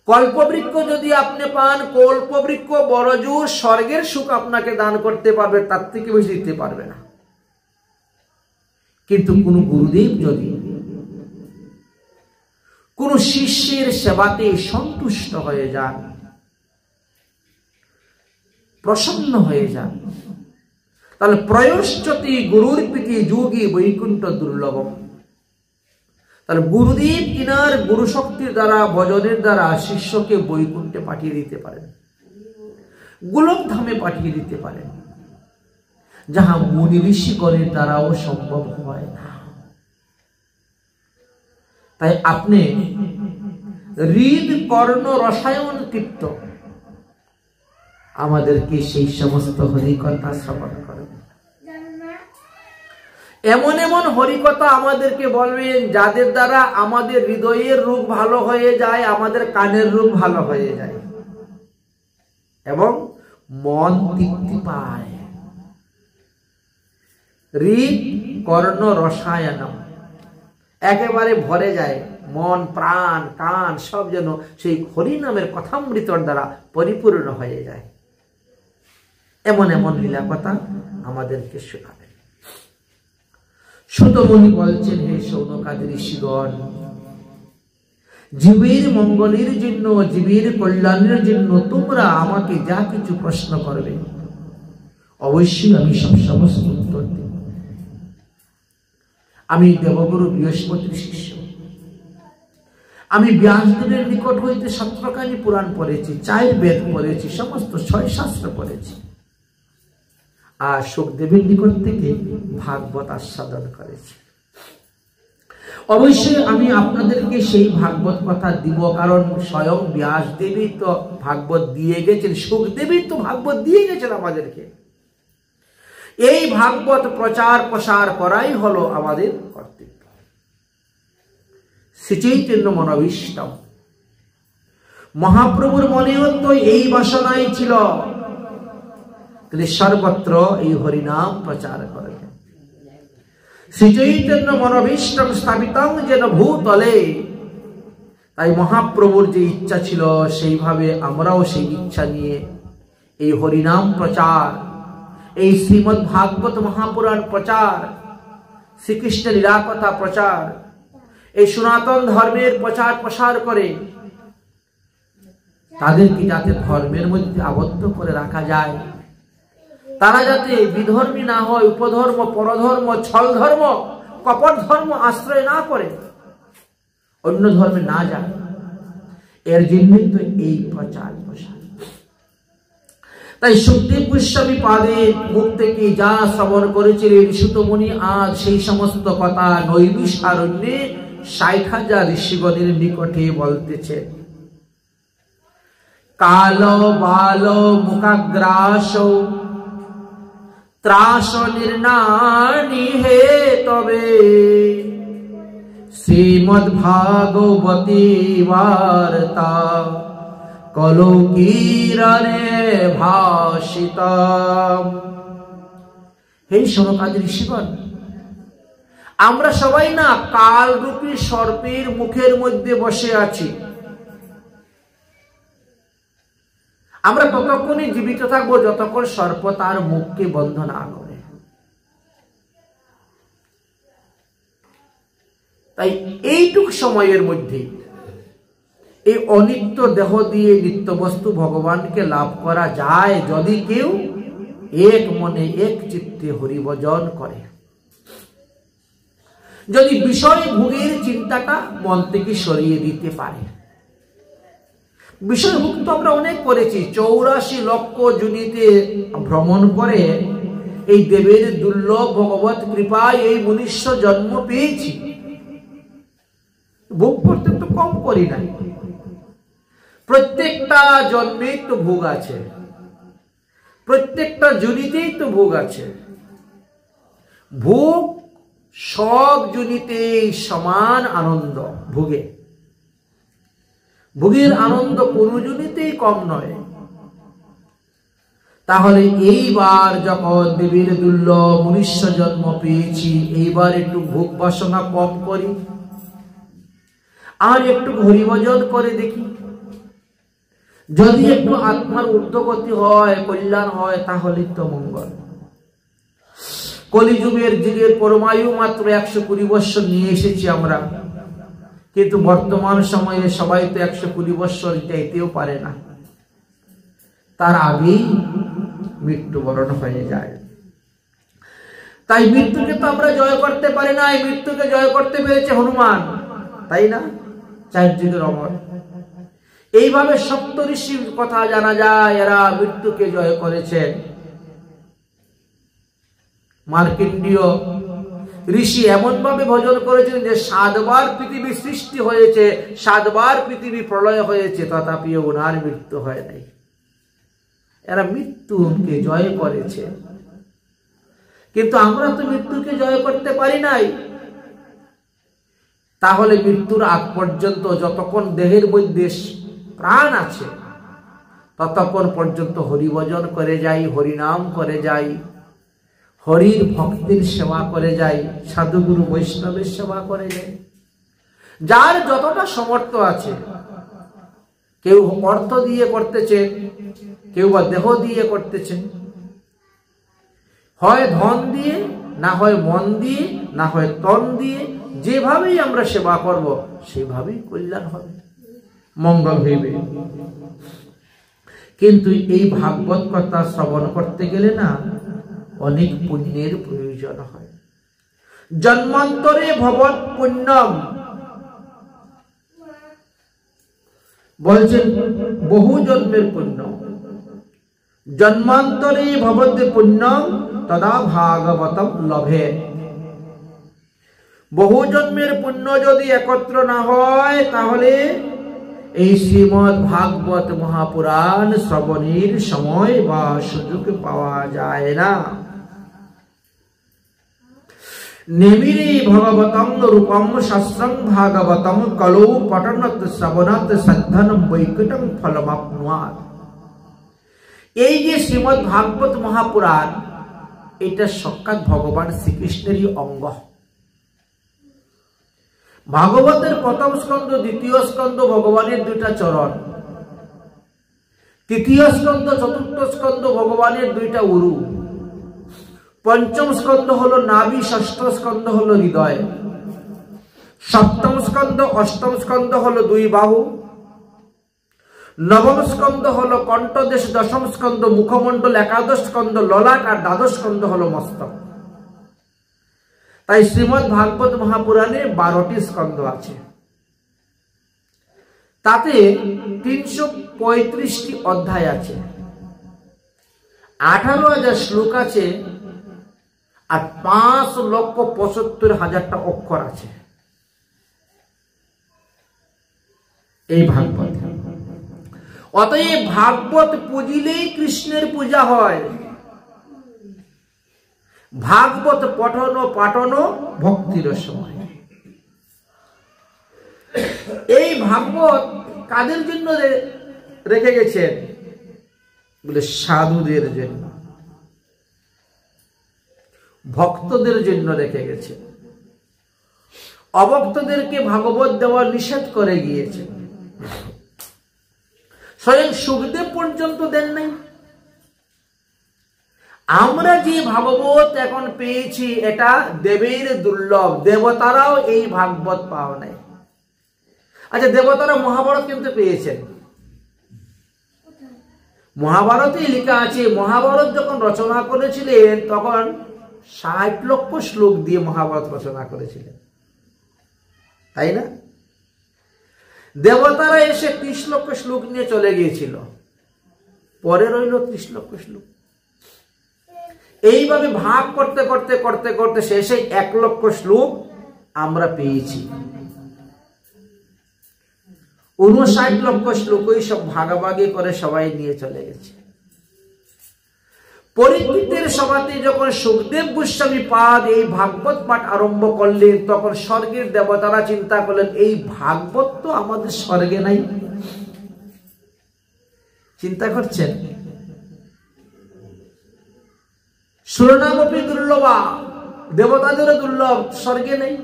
কল্পবৃক্ষ যদি আপনি পান, কল্পবৃক্ষ বড়জোর স্বর্গের সুখ আপনাকে দান করতে পারবে, তার থেকে বেশি দিতে পারবে না। কিন্তু কোন গুরুদেব যদি কোন শিষ্যের সেবাতে সন্তুষ্ট হয়ে যান, প্রসন্ন হয়ে যান, তাহলে প্রয়শ্চতি গুরুর প্রীতি যোগী বৈকুণ্ঠ দুর্লভম। তাহলে গুরুদেব কিনার গুরু শক্তির দ্বারা, ভজনের দ্বারা শিষ্যকে বৈকুণ্ঠে পাঠিয়ে দিতে পারেন, গোলক ধামে পাঠিয়ে দিতে পারেন, যাহা মুনি ঋষিগণের দ্বারাও সম্ভব হয় না। তাই আপনি হৃদ কর্ণ রসায়ন তৃপ্ত আমাদেরকে সেই সমস্ত হরিকথা শ্রবণ করেন। এমন এমন হরিকথা আমাদেরকে বলবেন যাদের দ্বারা আমাদের হৃদয়ের রোগ ভালো হয়ে যায়, আমাদের কানের রোগ ভালো হয়ে যায় এবং মন তৃপ্তি পায়। হৃদ কর্ণ রসায়নম একেবারে ভরে যায়, মন প্রাণ কান সব যেন সেই হরি নামের কথামৃতর দ্বারা পরিপূর্ণ হয়ে যায়। এমন এমন লীলা কথা আমাদেরকে শোনাবেন। সুতমুনি বলছেন, হে শৌনকাদি ঋষিগণ, জীবের মঙ্গলের জন্য, জীবের কল্যাণের জন্য তোমরা আমাকে যা কিছু প্রশ্ন করবে অবশ্যই আমি সব সমস্ত উত্তর দেব। আমি দেবগুরু বৃহস্পতির শিষ্য। আমি ব্যাসদেবের নিকট হইতে সত্রকানী পুরাণ পড়েছি, 4 বেদ পড়েছি, সমস্ত 6 শাস্ত্র পড়েছি, আর সুখদেবের নিকট থেকে ভাগবত আস্বাদন করেছি। অবশ্যই আমি আপনাদেরকে সেই ভাগবত কথা দিব, কারণ স্বয়ং ব্যাসদেবী তো ভাগবত দিয়ে গেছেন, সুখদেবী তো ভাগবত দিয়ে গেছেন আমাদেরকে। এই ভাগবত প্রচার প্রসার করাই হলো আমাদের কর্তব্য। শ্রীচৈতন্য মনোভীষ্টম, মহাপ্রভুর মনেও তো এই বাসনাই ছিল, তিনি সর্বত্র এই হরিনাম প্রচার করেন। শ্রীচৈতন্য মনোভীষ্টম স্থাপিতং যেন ভূতলে। তাই মহাপ্রভুর যে ইচ্ছা ছিল, সেইভাবে আমরাও সেই ইচ্ছা নিয়ে এই হরিনাম প্রচার, এই শ্রীমদ্ ভাগবত মহাপুরাণ প্রচার, শ্রীকৃষ্ণের লীলাকথা প্রচার, এই সনাতন ধর্মের প্রচার প্রসার করে তাদেরকে যাতে ধর্মের মধ্যে আবদ্ধ করে রাখা যায়, তারা যাতে বিধর্মী না হয়, উপধর্ম, পরধর্ম, ছল ধর্ম, কপট ধর্ম আশ্রয় না করে, অন্য ধর্মে না যায়, এর জন্যই তো এই প্রচার প্রসার। তাই সুখদেব গোস্বামী পাদের মুখ থেকে যা শ্রবণ করেছিলেন সুতমুনি আজ সেই সমস্ত কথা নৈমিষারণ্যে 60,000 ঋষিগণের নিকটে বলতেছেন। কাল বাল মুখাগ্রাস ত্রাস নির্নানি হে তবে শ্রীমদ্ ভাগবতী বার্তা কলকিরণে ভাসিতম। হে শৌনকাদি ঋষিগণ, আমরা সবাই না কালরূপী সর্পের মুখের মধ্যে বসে আছি। আমরা ততক্ষণই জীবিত থাকবো যতক্ষণ সর্প তার মুখকে বন্ধ না করে। তাই এইটুক সময়ের মধ্যে এই অনিত্য দেহ দিয়ে নিত্য বস্তু ভগবানকে লাভ করা যায় যদি কেউ এক মনে এক চিত্তে হরিভজন করে, যদি বিষয় ভোগের চিন্তাটা মন থেকে সরিয়ে দিতে পারে। বিষয় ভোগ তো আমরা অনেক করেছি, 84 লক্ষ যোনিতে ভ্রমণ করে এই দেবের দুর্লভ ভগবত কৃপায় এই মনুষ্য জন্ম পেয়েছি। ভোগ করতে তো কম করি নাই, প্রত্যেকটা জন্মেই তো ভোগ আছে, প্রত্যেকটা যোনিতেই তো ভোগ আছে। ভোগ সব যোনিতে সমান আনন্দ, ভোগের আনন্দ কোন যোনিতেই কম নয়। তাহলে এইবার যখন দেবীর দুর্লভ মনুষ্য জন্ম পেয়েছি, এইবার একটু ভোগ বাসনা কম করি, আর একটু হরিভজন করে দেখি। যদি একটু আত্মার ঊর্ধ্বগতি হয়, কল্যাণ হয়, তাহলে তো মঙ্গল। কলিযুগের যুগের পরমায়ু মাত্র 120 বৎসর নিয়ে এসেছি আমরা, কিন্তু বর্তমান সময়ে সবাই তো 120 বৎসর যাইতেও পারে না, তার আগেই মৃত্যুবরণ হয়ে যায়। তাই মৃত্যুকে তো আমরা জয় করতে পারি না, এই মৃত্যুকে জয় করতে পেরেছে হনুমান, তাই না? 4 যুগের অমর। এইভাবে সপ্তঋষির কথা জানা যায়, এরা মৃত্যুকে জয় করেছে। মার্কণ্ডেয় ঋষি এমন ভাবে ভজন করেছেন যে 7 বার পৃথিবী সৃষ্টি হয়েছে, 7 বার পৃথিবী প্রলয় হয়েছে, তথাপি ওনার মৃত্যু হয় নাই। এরা মৃত্যুকে জয় করেছে, কিন্তু আমরা তো মৃত্যুকে জয় করতে পারি নাই। তাহলে মৃত্যুর আগ পর্যন্ত যতক্ষণ দেহের মধ্যে প্রাণ আছে ততক্ষণ পর্যন্ত হরিভজন করে যাই, হরিনাম করে যাই, হরির ভক্তির সেবা করে যাই, সাধুগুরু বৈষ্ণবের সেবা করে যাই। যার যতটা সমর্থ আছে, কেউ অর্থ দিয়ে করতেছে, কেউ বা দেহ দিয়ে করতেছে, হয় ধন দিয়ে, না হয় মন দিয়ে, না হয় তন দিয়ে। যেভাবেই আমরা সেবা করব সেভাবেই কল্যাণ হবে, মঙ্গল হইবে। কিন্তু এই ভাগবত কথা শ্রবণ করতে গেলে না অনেক পুণ্যের প্রয়োজন হয়। জন্মান্তরে ভবৎ পুণ্যম বলছেন, বহু জন্মের পুণ্য। জন্মান্তরে ভবৎ পুণ্যম তদা ভাগবতম লভে। বহু জন্মের পুণ্য যদি একত্র না হয়, তাহলে এই শ্রীমদ্ ভাগবত মহাপুরাণ শ্রবণের সময় বা সুযোগ পাওয়া যায় না। নেমিরে ভগবতং রূপম শাস্ত্রং ভাগবতম কলৌ পঠনত শ্রবণাৎ সদ্ধনম বৈকুণ্ঠম ফলমাপ্নুয়াৎ। এই যে শ্রীমদ্ ভাগবত মহাপুরাণ, এটা সাক্ষাৎ ভগবান শ্রীকৃষ্ণেরই অঙ্গ। ভাগবতের প্রথম স্কন্ধ, দ্বিতীয় স্কন্ধ ভগবানের 2টা চরণ, তৃতীয় স্কন্ধ, চতুর্থ স্কন্ধ ভগবানের 2টা উরু, পঞ্চম স্কন্ধ হলো নাভি, ষষ্ঠ স্কন্ধ হলো হৃদয়, সপ্তম স্কন্ধ, অষ্টম স্কন্ধ হলো 2 বাহু, নবম স্কন্ধ হলো কণ্ঠদেশ, দশম স্কন্ধ মুখমণ্ডল, একাদশ স্কন্ধ ললাট, আর দ্বাদশ স্কন্ধ হলো মস্তক। তাই শ্রীমদ্ ভাগবত মহাপুরাণে 12টি স্কন্ধ আছে, তাতে 335টি অধ্যায় আছে, 18,000 শ্লোক আছে, আর 5,75,000টা অক্ষর আছে এই ভাগবত। অতএব ভাগবত পুজিলেই কৃষ্ণের পূজা হয়। ভাগবত পঠন পাঠন ভক্তির সময়। এই ভাগবত কাদের জন্য রেখে গেছেন বলে সাধুদের জন্য, ভক্তদের জন্য রেখে গেছেন। অভক্তদেরকে ভাগবত দেওয়া নিষেধ করে গিয়েছেন। স্বয়ং সুখদেব পর্যন্ত দেন নাই। আমরা যে ভাগবত এখন পেয়েছি এটা দেবের দুর্লভ, দেবতারাও এই ভাগবত পাওয়া নাই। আচ্ছা, দেবতারা মহাভারত কিন্তু পেয়েছেন। মহাভারতে লেখা আছে, মহাভারত যখন রচনা করেছিলেন তখন 60 লক্ষ শ্লোক দিয়ে মহাভারত রচনা করেছিলেন, তাই না? দেবতারা এসে 30 লক্ষ শ্লোক নিয়ে চলে গিয়েছিল, পরে রইল 30 লক্ষ শ্লোক। এইভাবে ভাগ করতে করতে করতে করতে শেষে 1 লক্ষ শ্লোক আমরা পেয়েছি। 59 লক্ষ শ্লোকই সব ভাগাভাগি করে সবাই নিয়ে চলে গেছে। পরীক্ষিতের সভাতে যখন সুখদেব গোস্বামী পাদ এই ভাগবত পাঠ আরম্ভ করলেন, তখন স্বর্গের দেবতারা চিন্তা করলেন এই ভাগবত তো আমাদের স্বর্গে নাই। চিন্তা করছেন, সুরনামপি দুর্লভা, দেবতাদেরও দুর্লভ, স্বর্গে নেই।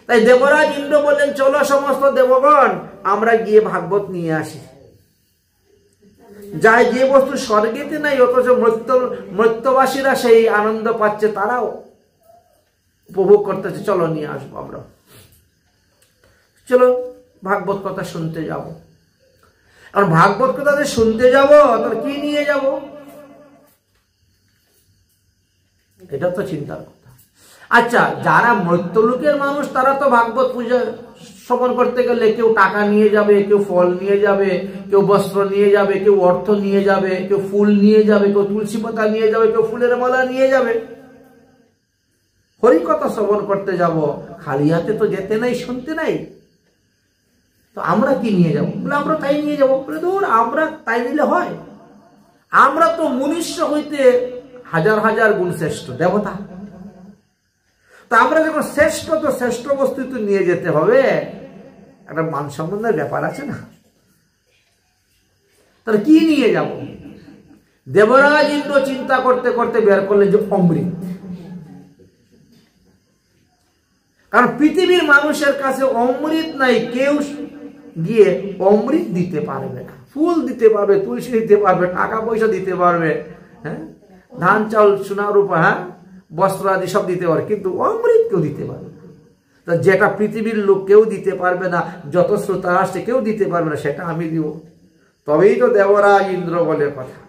তাই দেবরাজ ইন্দ্র বললেন, চলো সমস্ত দেবগণ আমরা গিয়ে ভাগবত নিয়ে আসি। যাই যে বস্তু স্বর্গেতে নাই, অথচ মর্ত্যবাসীরা সেই আনন্দ পাচ্ছে, তারাও উপভোগ করতেছে, চলো নিয়ে আসবো আমরা। চলো ভাগবত কথা শুনতে যাব। আর ভাগবত কথা যে শুনতে যাব, তাহলে কি নিয়ে যাব? এটা তো চিন্তার কথা। আচ্ছা, যারা মর্ত্যলোকের মানুষ তারা তো ভাগবত পূজা শ্রবণ করতে গেলে কেউ টাকা নিয়ে যাবে, কেউ ফল নিয়ে যাবে, কেউ বস্ত্র নিয়ে যাবে, কেউ অর্থ নিয়ে যাবে, কেউ ফুল নিয়ে যাবে, কেউ তুলসী পাতা নিয়ে যাবে, কেউ ফুলের মালা নিয়ে যাবে। হরিকথা শ্রবণ করতে যাব, খালি হাতে তো যেতে নাই, শুনতে নাই। তো আমরা কি নিয়ে যাব? বলে আমরা তাই নিয়ে যাবো। বলে ধর, আমরা তাই নিলে হয়? আমরা তো মনুষ্য হইতে হাজার হাজার গুণ শ্রেষ্ঠ, দেবতা। তা আমরা যখন শ্রেষ্ঠ, তো শ্রেষ্ঠ বস্তু তো নিয়ে যেতে হবে। একটা মান সম্বন্ধের ব্যাপার আছে না? তাহলে কি নিয়ে যাব? দেবরাজ ইন্দ্র চিন্তা করতে করতে বের করলেন যে অমৃত। কারণ পৃথিবীর মানুষের কাছে অমৃত নাই, কেউ গিয়ে অমৃত দিতে পারবে না। ফুল দিতে পারবে, তুলসী দিতে পারবে, টাকা পয়সা দিতে পারবে, হ্যাঁ, ধান চাউল সোনা রূপা, হ্যাঁ, বস্ত্র আদি সব দিতে পারবে, কিন্তু অমৃত কেউ দিতে পারবে না। তা যেটা পৃথিবীর লোক কেউ দিতে পারবে না, যত শ্রোতা আসছে কেউ দিতে পারবে না, সেটা আমি দিব। তবেই তো দেবরাজ ইন্দ্র বলে কথা।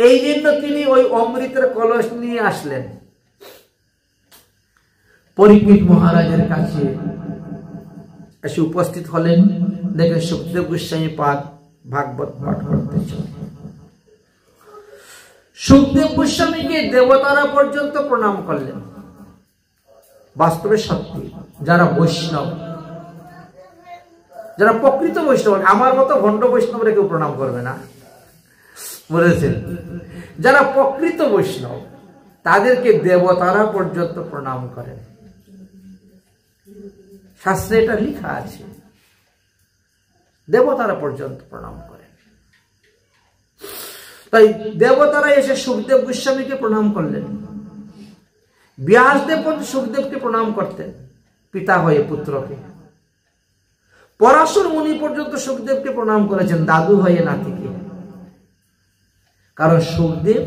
এই জন্য তিনি ওই অমৃতের কলস নিয়ে আসলেন পরীক্ষিত মহারাজের কাছে। এসে উপস্থিত হলেন, দেখেন সুখদেব গোস্বামী পাদ ভাগবত পাঠ করতেছেন। সুখদেব গোস্বামীকে দেবতারা পর্যন্ত প্রণাম করলেন। বাস্তবে সত্যি, যারা বৈষ্ণব, যারা প্রকৃত বৈষ্ণব, আমার মতো ভণ্ড বৈষ্ণবরা কেউ প্রণাম করবে না, বলেছেন। যারা প্রকৃত বৈষ্ণব তাদেরকে দেবতারা পর্যন্ত প্রণাম করেন। শাস্ত্রে এটা লেখা আছে, দেবতারা পর্যন্ত প্রণাম করেন। তাই দেবতারা এসে সুখদেব গোস্বামীকে প্রণাম করলেন। ব্যাসদেব সুখদেবকে প্রণাম করতেন, পিতা হয়ে পুত্রকে। পরাশর মুনি পর্যন্ত সুখদেবকে প্রণাম করেছেন, দাদু হয়ে নাতিকে। কারণ সুখদেব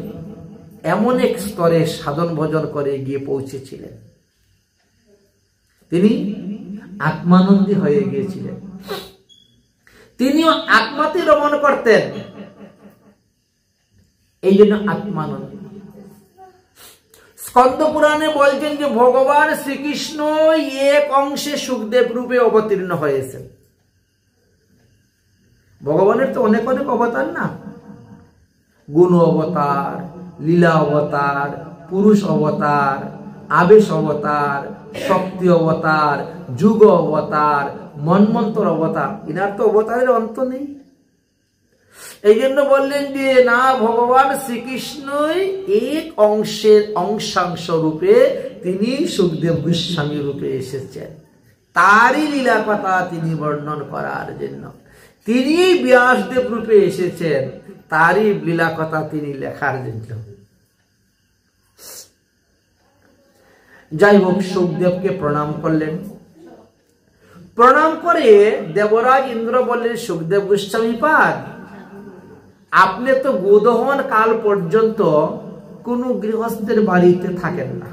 এমন এক স্তরে সাধন ভজন করে গিয়ে পৌঁছেছিলেন, তিনি আত্মানন্দী হয়ে গিয়েছিলেন। তিনিও আত্মাতে রমণ করতেন, এই জন্য আত্মানন্দী। স্কন্দ পুরাণে বলছেন যে ভগবান শ্রীকৃষ্ণ এক অংশে সুখদেব রূপে অবতীর্ণ হয়েছেন। ভগবানের তো অনেক অনেক অবতার না, গুণ অবতার, লীলা অবতার, পুরুষ অবতার, আবেশ অবতার, শক্তি অবতার, যুগ অবতার, মন্বন্তর অবতার। ইনার তো অবতারের অন্ত নেই। এই জন্য বললেন যে না, ভগবান শ্রীকৃষ্ণই এক অংশের অংশাংশ রূপে তিনি সুখদেব গোস্বামী রূপে এসেছেন, তারই লীলা কথা তিনি বর্ণন করার জন্য। তিনি ব্যাসদেব রূপে এসেছেন তারই লীলা কথা তিনি লেখার জন্য। যাই হোক, সুখদেবকে প্রণাম করলেন। প্রণাম করে দেবরাজ ইন্দ্র বললেন, সুখদেব গোস্বামীপাদ, আপনি তো গোদহন কাল পর্যন্ত কোন গৃহস্থের বাড়িতে থাকেন না।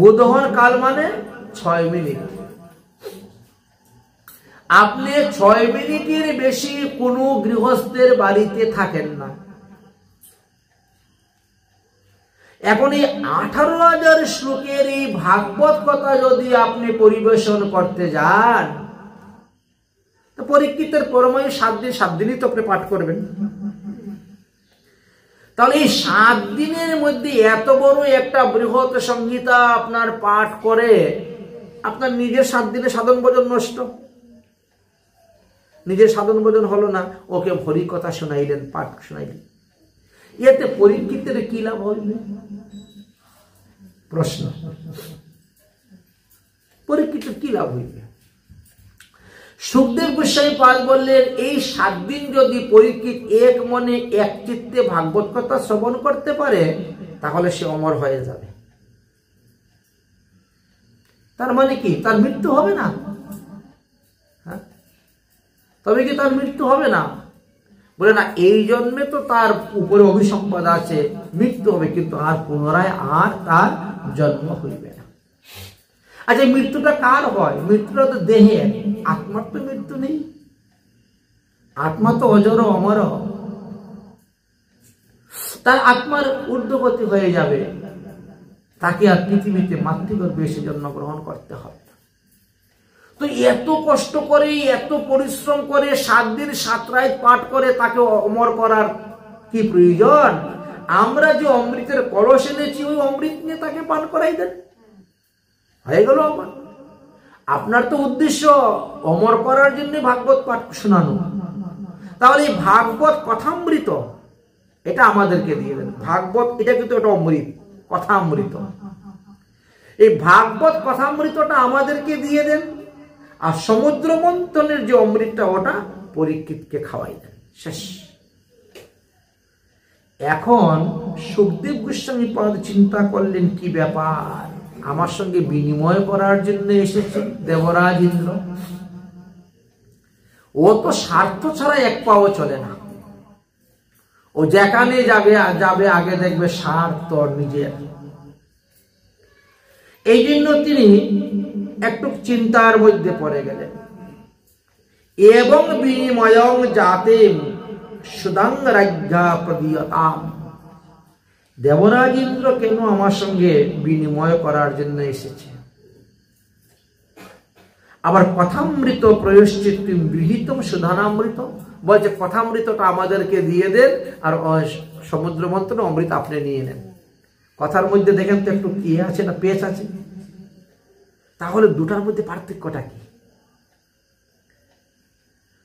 গোদহন কাল মানে 6 মিনিট। আপনি 6 মিনিটের বেশি কোন গৃহস্থের বাড়িতে থাকেন না। এখন এই 18,000 শ্লোকের এই ভাগবত কথা যদি আপনি পরিবেশন করতে যান, তো পরীক্ষিতের পরমায়ু 7 দিনই তো আপনি পাঠ করবেন। তাহলে এই 7 দিনের মধ্যে এত বড় একটা বৃহৎ সংহিতা আপনার পাঠ করে আপনার নিজের 7 দিনে সাধন ভোজন নষ্ট। নিজের সাধন ভোজন হলো না, ওকে হরি কথা শোনাইলেন, পাঠ শোনাইলেন, এতে পরীক্ষিতের কি লাভ হইবে? প্রশ্ন, পরীক্ষিতের কি লাভ হইবে? সুখদেব গোস্বামী পাদ বললেন, এই 7 দিন যদি পরীক্ষিত এক মনে এক চিত্তে ভাগবত কথা শ্রবণ করতে পারে, তাহলে সে অমর হয়ে যাবে। তার মানে কি? তার মৃত্যু হবে না? তবে কি তার মৃত্যু হবে না? বলে না, এই জন্মে তো তার উপরে অভিসম্পাদ আছে, মৃত্যু হবে, কিন্তু আর পুনরায় আর তার জন্ম হইবে না। আচ্ছা, মৃত্যুটা কার হয়? মৃত্যুটা তো দেহের, আত্মার তো মৃত্যু নেই। আত্মা তো অজর অমর, তার আত্মার ঊর্ধ্বগতি হয়ে যাবে, তাকে আর পৃথিবীতে মাতৃগর্ভে এসে জন্মগ্রহণ করতে হবে। তো এত কষ্ট করে, এত পরিশ্রম করে 7 দিন 7 রাত পাঠ করে তাকে অমর করার কি প্রয়োজন? আমরা যে অমৃতের কলস এনেছি, ওই অমৃত নিয়ে তাকে পান করাই দেন, হয়ে গেল অমর। আপনার তো উদ্দেশ্য অমর করার জন্য ভাগবত পাঠ শোনানো। তাহলে এই ভাগবত কথামৃত এটা আমাদেরকে দিয়ে দেন। ভাগবত এটা কিন্তু একটা অমৃত, কথামৃত। এই ভাগবত কথামৃতটা আমাদেরকে দিয়ে দেন, আর সমুদ্র মন্থনের যে অমৃতটা ওটা পরীক্ষিতকে খাওয়াই দেন, শেষ। এখন সুখদেব গোস্বামী পাদ চিন্তা করলেন, কি ব্যাপার, আমার সঙ্গে বিনিময় করার জন্য এসেছে দেবরাজ ইন্দ্র। ও তো স্বার্থ ছাড়া এক পাও চলে না। ও যেখানে যাবে আগে দেখবে স্বার্থ নিজের। এই জন্য তিনি একটু চিন্তার মধ্যে পড়ে গেলেন। এবং বিনিময়ং যাতে সুদাং রাজ্ঞা প্রদীয়তাম, দেবরাজ ইন্দ্র কেন আমার সঙ্গে বিনিময় করার জন্য এসেছে? আবার কথামৃত প্রয়োশ্চিত্তিম গৃহীতম সুধানামৃত বলছে, কথামৃতটা আমাদেরকে দিয়ে দেন, আর সমুদ্র মন্থন অমৃত আপনি নিয়ে নেন। কথার মধ্যে দেখেন তো একটু কি আছে না পেচ আছে? তাহলে দুটার মধ্যে পার্থক্যটা কি?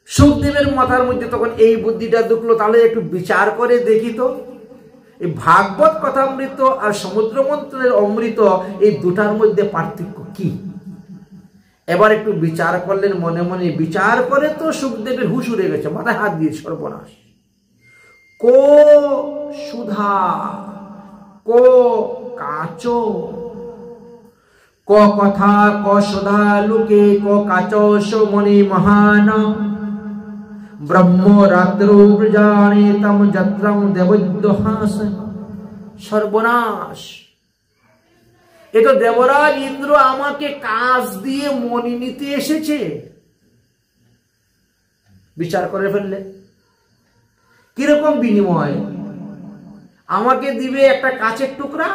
সুখদেবের মাথার মধ্যে তখন এই বুদ্ধিটা ঢুকলো, তাহলে একটু বিচার করে দেখি তো, এই ভাগবত কথামৃত আর সমুদ্র মন্থনের অমৃত, এই দুটার মধ্যে পার্থক্য কি? এবার একটু বিচার করলেন মনে মনে। বিচার করে তো সুখদেবের হুঁশ উড়ে গেছে, মাথায় হাত দিয়ে, সর্বনাশ। কো সুধা কো কাচো, ক কথা ক সুধা লুকে, ক কাচো মণি মহান, ব্রহ্ম রাত্র জানে তম যত্রং দেবদ্দহাস। সর্বনাশ, এ তো দেবরাজ ইন্দ্র আমাকে কাজ দিয়ে মণি নিতে এসেছে। বিচার করে ফেললে কিরকম বিনিময়? আমাকে দিবে একটা কাচের টুকরা,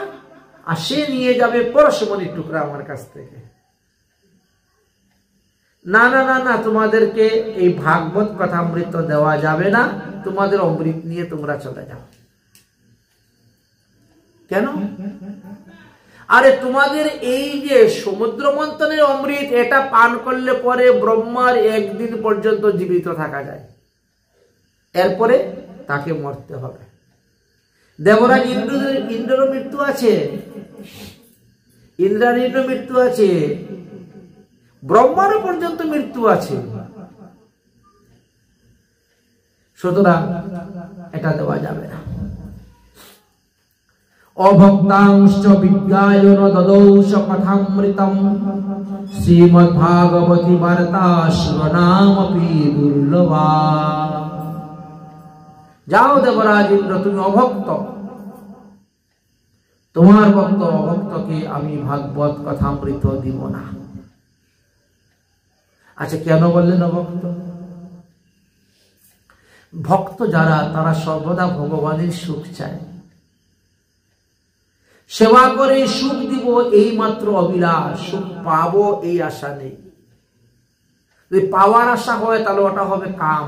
আর সে নিয়ে যাবে পরশমণির টুকরা আমার কাছ থেকে। না না না না, তোমাদেরকে এই ভাগবত কথামৃত দেওয়া যাবে না, তোমাদের অমৃত নিয়ে তোমরা চলে যাও। কেন? আরে তোমাদের এই যে সমুদ্র মন্থনের অমৃত, এটা পান করলে পরে ব্রহ্মার 1 দিন পর্যন্ত জীবিত থাকা যায়, এরপরে তাকে মরতে হবে। দেবরাজ ইন্দ্রের মৃত্যু আছে, ইন্দ্রাণীর মৃত্যু আছে, ব্রহ্মারও পর্যন্ত মৃত্যু আছে। সুতরাং এটা দেওয়া যাবে না। অভক্তাংশ বিজ্ঞায়ন দদৌষ কথামৃতম শ্রীমদ্ভাগবতী বার্তা শিবনামপি দুর্লভা। যাও দেবরাজ ইন্দ্র, তুমি অভক্ত, তোমার ভক্ত অভক্তকে আমি ভাগবত কথামৃত দিব না। আচ্ছা, কেন বললেন অভক্ত? ভক্ত যারা, তারা সর্বদা ভগবানের সুখ চায়, সেবা করে সুখ দিব এই মাত্র অভিলাষ, সুখ পাবো এই আশা নেই। যদি পাওয়ার আশা হয় তাহলে ওটা হবে কাম,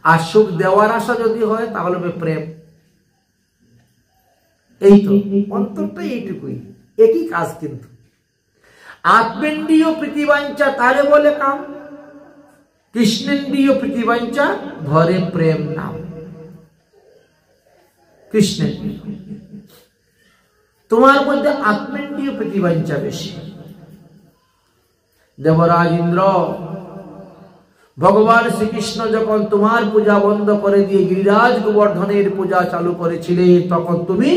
আর সুখ দেওয়ার আশা যদি হয় তাহলে হবে প্রেম। এই তো অন্তরটা এইটুকুই, একই কাজ। কিন্তু আত্মেন্দ্রিয় প্রীতিবাঞ্ছা তারে বলে কাম, কৃষ্ণেন্দ্রিয় প্রীতিবাঞ্ছা ধরে প্রেম নাম। কৃষ্ণেন্দ্রিয়, তোমার মধ্যে আত্মেন্দ্রিয় প্রীতিবাঞ্ছা বেশি। দেবরাজ ইন্দ্র, ভগবান শ্রীকৃষ্ণ যখন তোমার পূজা বন্ধ করে দিয়ে গিরিরাজ গোবর্ধনের পূজা চালু করেছিলে, তখন তুমি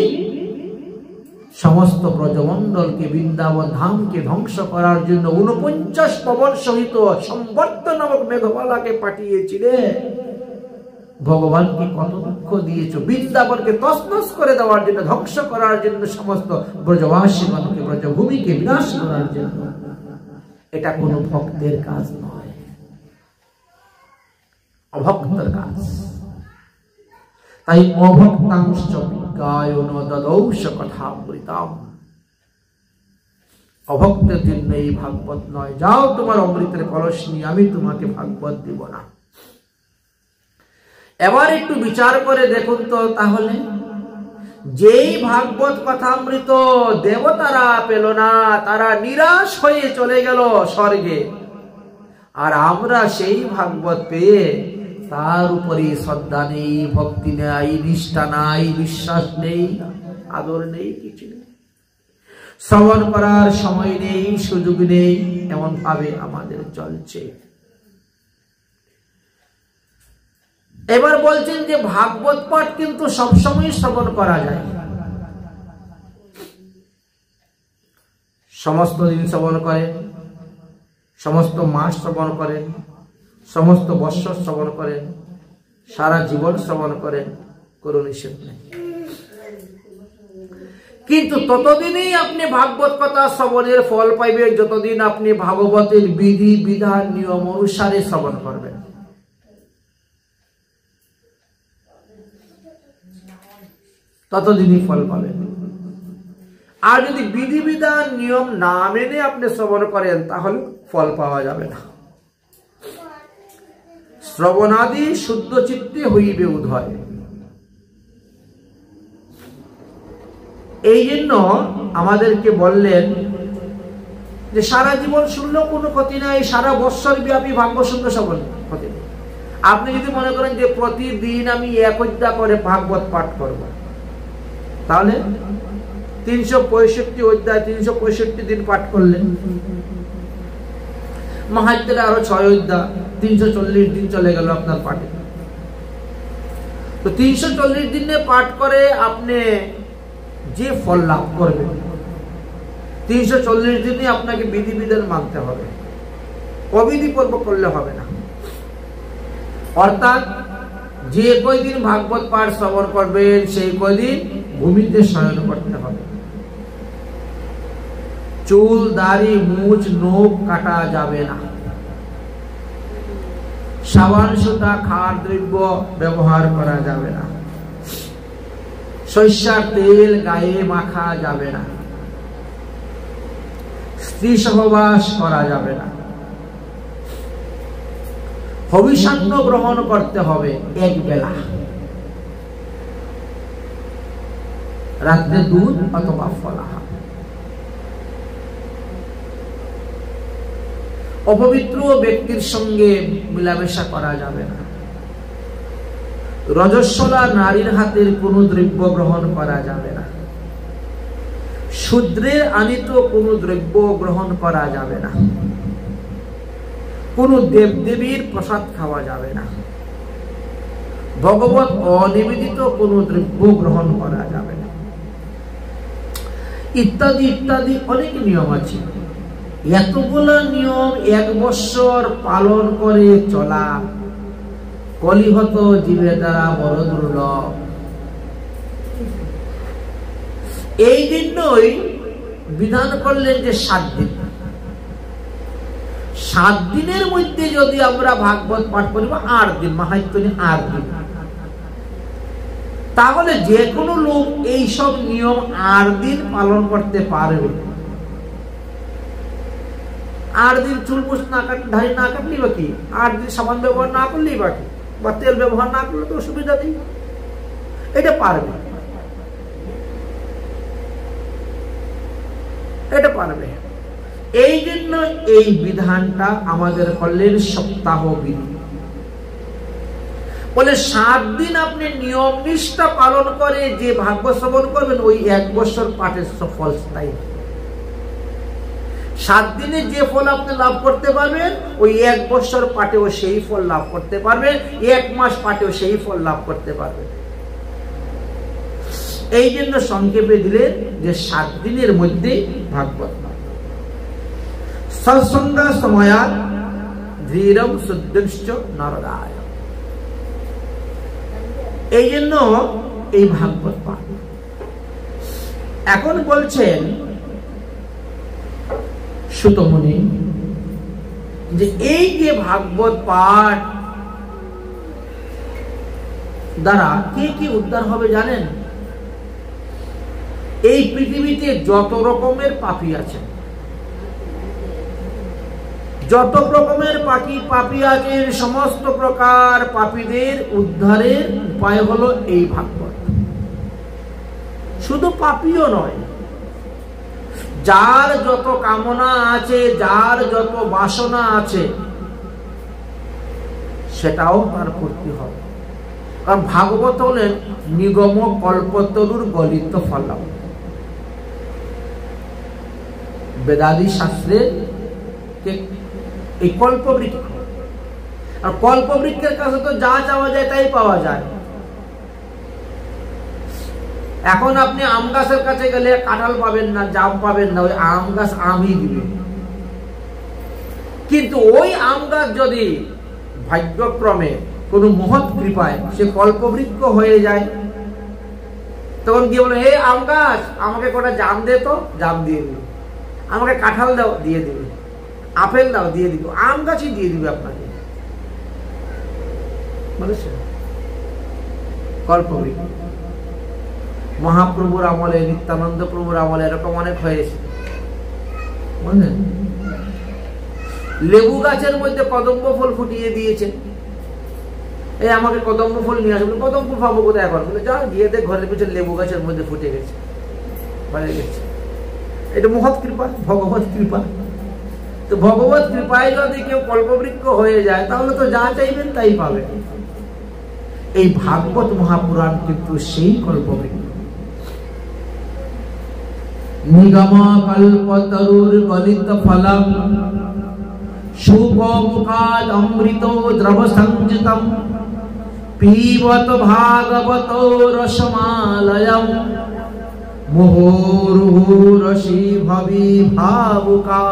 সমস্ত ব্রজমণ্ডলকে, বৃন্দাবন ধামকে ধ্বংস করার জন্য 49 পবন সহিত সম্বর্ত নামক মেঘমালাকে পাঠিয়েছিলে। ভগবানকে কত দুঃখ দিয়েছ, বৃন্দাবনকে তছনছ করে দেওয়ার জন্য, ধ্বংস করার জন্য, সমস্ত ব্রজবাসীগণকে, ব্রজভূমিকে বিনাশ করার জন্য। এটা কোনো ভক্তের কাজ নয়, অভক্তের কাজ। তাই অভক্তাংশ বিজ্ঞায়ন দদৌষ কথামৃতম, অভক্তের জন্য এই ভাগবত নয়। যাও তোমার অমৃতের কলস নিয়ে, আমি তোমাকে ভাগবত দিব না। এবার একটু বিচার করে দেখুন তো, তাহলে যেই ভাগবত কথামৃত দেবতারা পেল না, তারা নিরাশ হয়ে চলে গেল স্বর্গে, আর আমরা সেই ভাগবত পেয়ে তার উপরে শ্রদ্ধা নেই, ভক্তি নেই, নিষ্ঠা নাই, বিশ্বাস নেই, আদর নেই, কিছু নেই, শ্রবণ করার সময় নেই, সুযোগ নেই, এমন ভাবে আমাদের চলছে। এবার বলছেন যে ভাগবত পাঠ কিন্তু সবসময় শ্রবণ করা যায়, সমস্ত দিন শ্রবণ করেন, সমস্ত মাস শ্রবণ করেন, সমস্ত বৎসর শ্রবণ করেন, সারা জীবন শ্রবণ করেন, কোনো নিষেধ নেই। কিন্তু ততদিনই আপনি ভাগবত কথা শ্রবণের ফল পাইবেন যতদিন আপনি ভাগবতের বিধি বিধান নিয়ম অনুসারে শ্রবণ করবেন। ততদিনই ফল পাবেন। আর যদি বিধিবিধান নিয়ম না মেনে আপনি শ্রবণ করেন, তাহলে ফল পাওয়া যাবে না। শ্রবণাদি শুদ্ধ চিত্তে হইবে উদয়। এই জন্য আমাদেরকে বললেন যে সারা জীবন শুনলেও কোনো ক্ষতি নাই, সারা বৎসর ব্যাপী ভাগবত শুনলে শ্রবণ ক্ষতি নেই। আপনি যদি মনে করেন যে প্রতিদিন আমি 1 অধ্যায় করে ভাগবত পাঠ করব, তাহলে 365 অধ্যায় 365 দিন পাঠ করলেন, মাহাত্ম্যের আরো 6 অধ্যায়, 340 দিন চলে গেল আপনার পাঠে। তো 340 দিনে পাঠ করে আপনি যে ফল লাভ করবেন, 340 দিনে আপনাকে বিধিবিধান মানতে হবে, অবিধি পর্ব করলে হবে না। অর্থাৎ যে কয়দিন ভাগবত পাঠ শ্রবণ করবেন, সেই কয়দিন ভূমিতে শয়ন করতে হবে। চুল, দাড়ি, মুছ, নখ কাটা যাবে না। সাবান, সুতা, খার দ্রব্য ব্যবহার করা যাবে না। সরিষার তেল গায়ে মাখা যাবে না। স্ত্রী সহবাস করা যাবে না। হবিষান্ন গ্রহণ করতে হবে 1 বেলা, রাত্রে দুধ অথবা ফলাহার। অপবিত্র ব্যক্তির সঙ্গে মেলামেশা করা যাবে না। রজস্বলা নারীর হাতের কোন দ্রব্য গ্রহণ করা যাবে না। শূদ্রের আনিত কোন দ্রব্য গ্রহণ করা যাবে না। কোন দেবদেবীর প্রসাদ খাওয়া যাবে না। ভগবত অনিবেদিত কোনো দ্রব্য গ্রহণ করা যাবে না, ইত্যাদি ইত্যাদি অনেক নিয়ম আছে। এতগুলো নিয়ম 1 বৎসর পালন করে চলা কলিহত জীবের দ্বারা বড় দুর্লভ। এই জন্যই বিধান করলেন যে 7 দিন। 7 দিনের মধ্যে যদি আমরা ভাগবত পাঠ করিব 8 দিন, মাহাত্ম্য 8 দিন, তাহলে যে কোনো লোক এই সব নিয়ম 8 দিন পালন করতে পারবে। 8 দিন চুলপুষ না ধারি না কাটলি বা কি, 8 দিন সাবান ব্যবহার না করলেই বা কি, বা তেল ব্যবহার না করলে তো অসুবিধা নেই, এটা পারবে, এটা পারবে। এই জন্য এই বিধানটা আমাদের করলেন সপ্তাহ বিধি। বলে 7 দিন আপনি নিয়ম নিষ্ঠা পালন করে যে ভাগবত শ্রবণ করবেন, ওই 1 বছর পাঠের ফল স্থায়ী। 7 দিনে যে ফল আপনি লাভ করতে পারবেন, ওই 1 বছর পাঠেও সেই ফল লাভ করতে পারবেন, 1 মাস পাঠেও সেই ফল লাভ করতে পারবেন। এই জন্য সংক্ষেপে দিলেন যে 7 দিনের মধ্যে ভাগবত সৎসঙ্গ সময়াৎ ধীরম শুদ্ধশ্চ নরদায়। এই জন্য এই ভাগবত পাঠ। এখন বলছেন সুতমুনি যে এই যে ভাগবত পাঠ দ্বারা কে কি উদ্ধার হবে জানেন? এই পৃথিবীতে যত রকমের পাপী আছে, যত রকমের পাপী আছে, সমস্ত প্রকার পাপীদের উদ্ধারের উপায় হলো এই ভাগবত। শুধু পাপীও নয়, যার যত কামনা আছে, যার যত বাসনা আছে, সেটাও তার পূর্তি হবে। কারণ ভাগবত হলেন নিগম কল্পতরুর গলিত ফলম। বেদাদি শাস্ত্রের এই কল্পবৃক্ষ, আর কল্পবৃক্ষের কাছে তো যা চাওয়া যায় তাই পাওয়া যায়। এখন আপনি আম গাছের কাছে গেলে কাঁঠাল পাবেন না, জাম পাবেন না, ওই আম গাছ আমই দিবে। কিন্তু ওই আম গাছ যদি ভাগ্যক্রমে কোন মহৎ কৃপায় সে কল্পবৃক্ষ হয়ে যায়, তখন কি বলে, হে আম গাছ, আমাকে কটা জাম দে তো, জাম দিয়ে দিবে। আমাকে কাঁঠাল দাও, দিয়ে দিবে। আপেল দাও, দিয়ে দিব। আম গাছই দিয়ে দিবে আপনাকে। কল্পবৃক্ষ মহাপ্রভুর আমলে, নিত্যানন্দ প্রভুর আমলে এরকম অনেক হয়েছে। বুঝলেন? লেবু গাছের মধ্যে কদম্ব ফুল ফুটিয়ে দিয়েছে। এই আমাকে কদম্ব ফুল নিয়ে আসবে। কদম্ব ফুল পাবো কোথায় এখন? বলে যা গিয়ে দেখ, ঘরের পিছনে লেবু গাছের মধ্যে ফুটে গেছে, ভরে গেছে। এটা মহৎ কৃপা, ভগবত কৃপা। তো ভগবত কৃপায় যদি কেউ কল্পবৃক্ষ হয়ে যায়, তাহলে তো যা চাইবেন তাই পাবেন। এই ভাগবত মহাপুরাণ কিন্তু সেই কল্পবৃক্ষ। নিগম কল্পতরুর গলিত ফলম শুভমুখাদ অমৃত দ্রব সংযুতম পিবত ভাগবত রসমালয়ম মুহুর্মুহুরসি ভবি ভাবুকা।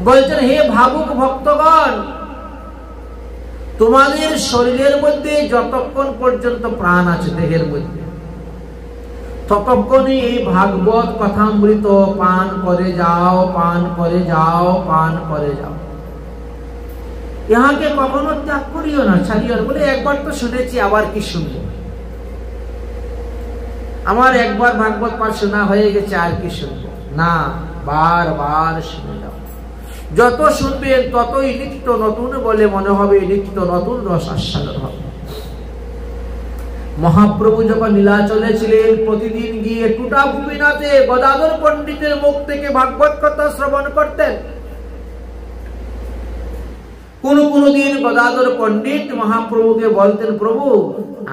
বলছেন, হে ভাবুক ভক্তগণ, তোমাদের শরীরের মধ্যে যতক্ষণ পর্যন্ত প্রাণ আছে দেহের মধ্যে, ততক্ষণই এই ভাগবত কথামৃত পান করে যাও, পান করে যাও, পান করে যাও। ইহাকে কখনো ত্যাগ করিও না, ছাড়িও না। বলে একবার তো শুনেছি, আবার কি শুনবো? আমার একবার ভাগবত পাঠ শোনা হয়ে গেছে, আর কি শুনবো? না, বারবার শুনে যাও। যত শুনবেন ততই নিত্য নতুন বলে মনে হবে, নিত্য নতুন রস আস্বাদন হবে। মহাপ্রভু যখন নীলাচলে ছিলেন, প্রতিদিন গিয়ে টুটা ভূমিনাথে গদাধর পণ্ডিতের মুখ থেকে ভাগবত কথা শ্রবণ করতেন। কোন দিন গদাধর পণ্ডিত মহাপ্রভুকে বলতেন, প্রভু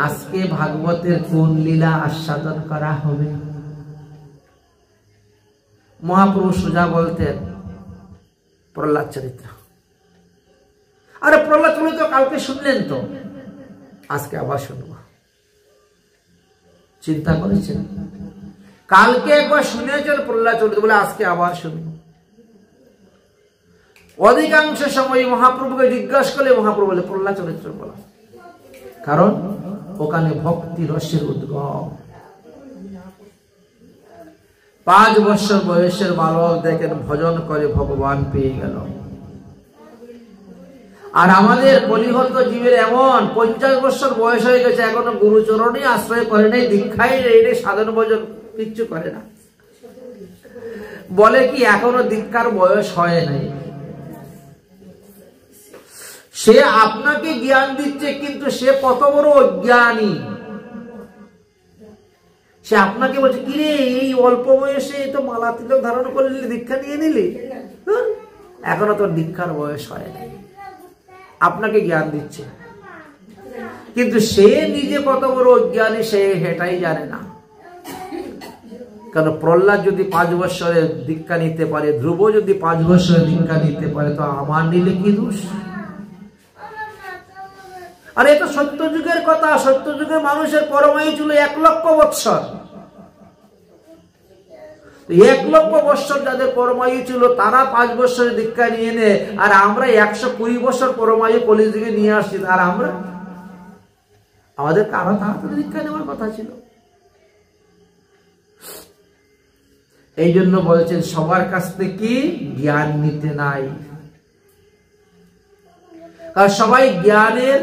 আজকে ভাগবতের কোন লীলা আস্বাদন করা হবে? মহাপ্রভু সোজা বলতেন, প্রহ্লাদ চরিত্র। আরে প্রহ্লাদ চরিত্র কালকে শুনলেন তো, আজকে আবার শুনব। চিন্তা করেছেন? কালকে একবার শুনেছেন প্রহ্লাদ চরিত্র, বলে আজকে আবার শুনব। অধিকাংশ সময় মহাপ্রভুকে জিজ্ঞাসা করলে মহাপ্রভু বলে প্রহ্লাদ চরিত্র বলা, কারণ ওখানে ভক্তি রসের উদ্গম। 5 বছর বয়সের বালক দেখেন ভজন করে ভগবান পেয়ে গেল। আর আমাদের কলিহত জীবের এমন 50 বছর বয়স হয়ে গেছে, এখনো গুরুচরণে আশ্রয় করে নাই, দীক্ষায় নেই, সাধন ভজন কিচ্ছু করে না। বলে কি এখনো দীক্ষার বয়স হয় নাই। সে আপনাকে জ্ঞান দিচ্ছে, কিন্তু সে কত বড় অজ্ঞানী। সে আপনাকে বলছে কিরে এই অল্প বয়সে তো মালা তিলক ধারণ করলি, দীক্ষা নিয়ে নিলি, এখনো তোর দীক্ষার বয়স হয় নাই। আপনাকে জ্ঞান দিচ্ছে, কিন্তু সে নিজে কত বড় অজ্ঞানী সে সেটাই জানে না। কারণ প্রহ্লাদ যদি 5 বছরে দীক্ষা নিতে পারে, ধ্রুব যদি 5 বছরে দীক্ষা নিতে পারে, তো আমার নিলে কি দোষ? আর এটা সত্য যুগের কথা। সত্য যুগের মানুষের পরমায়ু ছিল 1 লক্ষ বৎসর। 1 লক্ষ বৎসর যাদের পরমায়ু ছিল, তারা 5 বছরে দীক্ষা নিয়ে নেয়, আর আমরা 120 বছর পরমায়ু কলিযুগে নিয়ে আসছি। আর আমরা, আমাদের কারো তাড়াতাড়ি দীক্ষা নেওয়ার কথা ছিল। এই জন্য বলছেন সবার কাছ থেকে জ্ঞান নিতে নাই, কারণ সবাই জ্ঞানের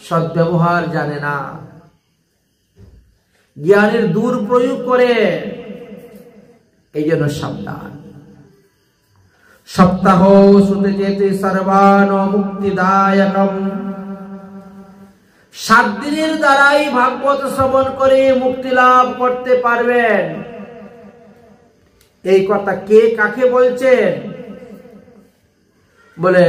সদ্ব্যবহার জানে না, জ্ঞানের দুর্প্রয়োগ করে। এই জন্য সাবধান। সপ্তাহ সুতে যেতে সর্বান মুক্তিদায়কম। 7 দিনের দ্বারাই ভাগবত শ্রবণ করে মুক্তি লাভ করতে পারবেন। এই কথা কে কাকে বলছেন? বলে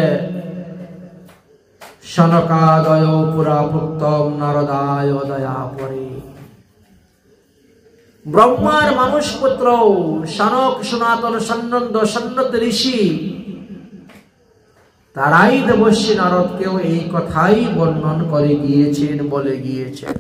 সনকাদয় পুরা ভুক্তম নারদায় দয়া পরে। ব্রহ্মার মানুষ পুত্র সনক সনাতন সন্নন্দ সন্নত ঋষি, তারাই দেবশ্রী নারদকেও এই কথাই বর্ণন করে গিয়েছেন, বলে গিয়েছেন।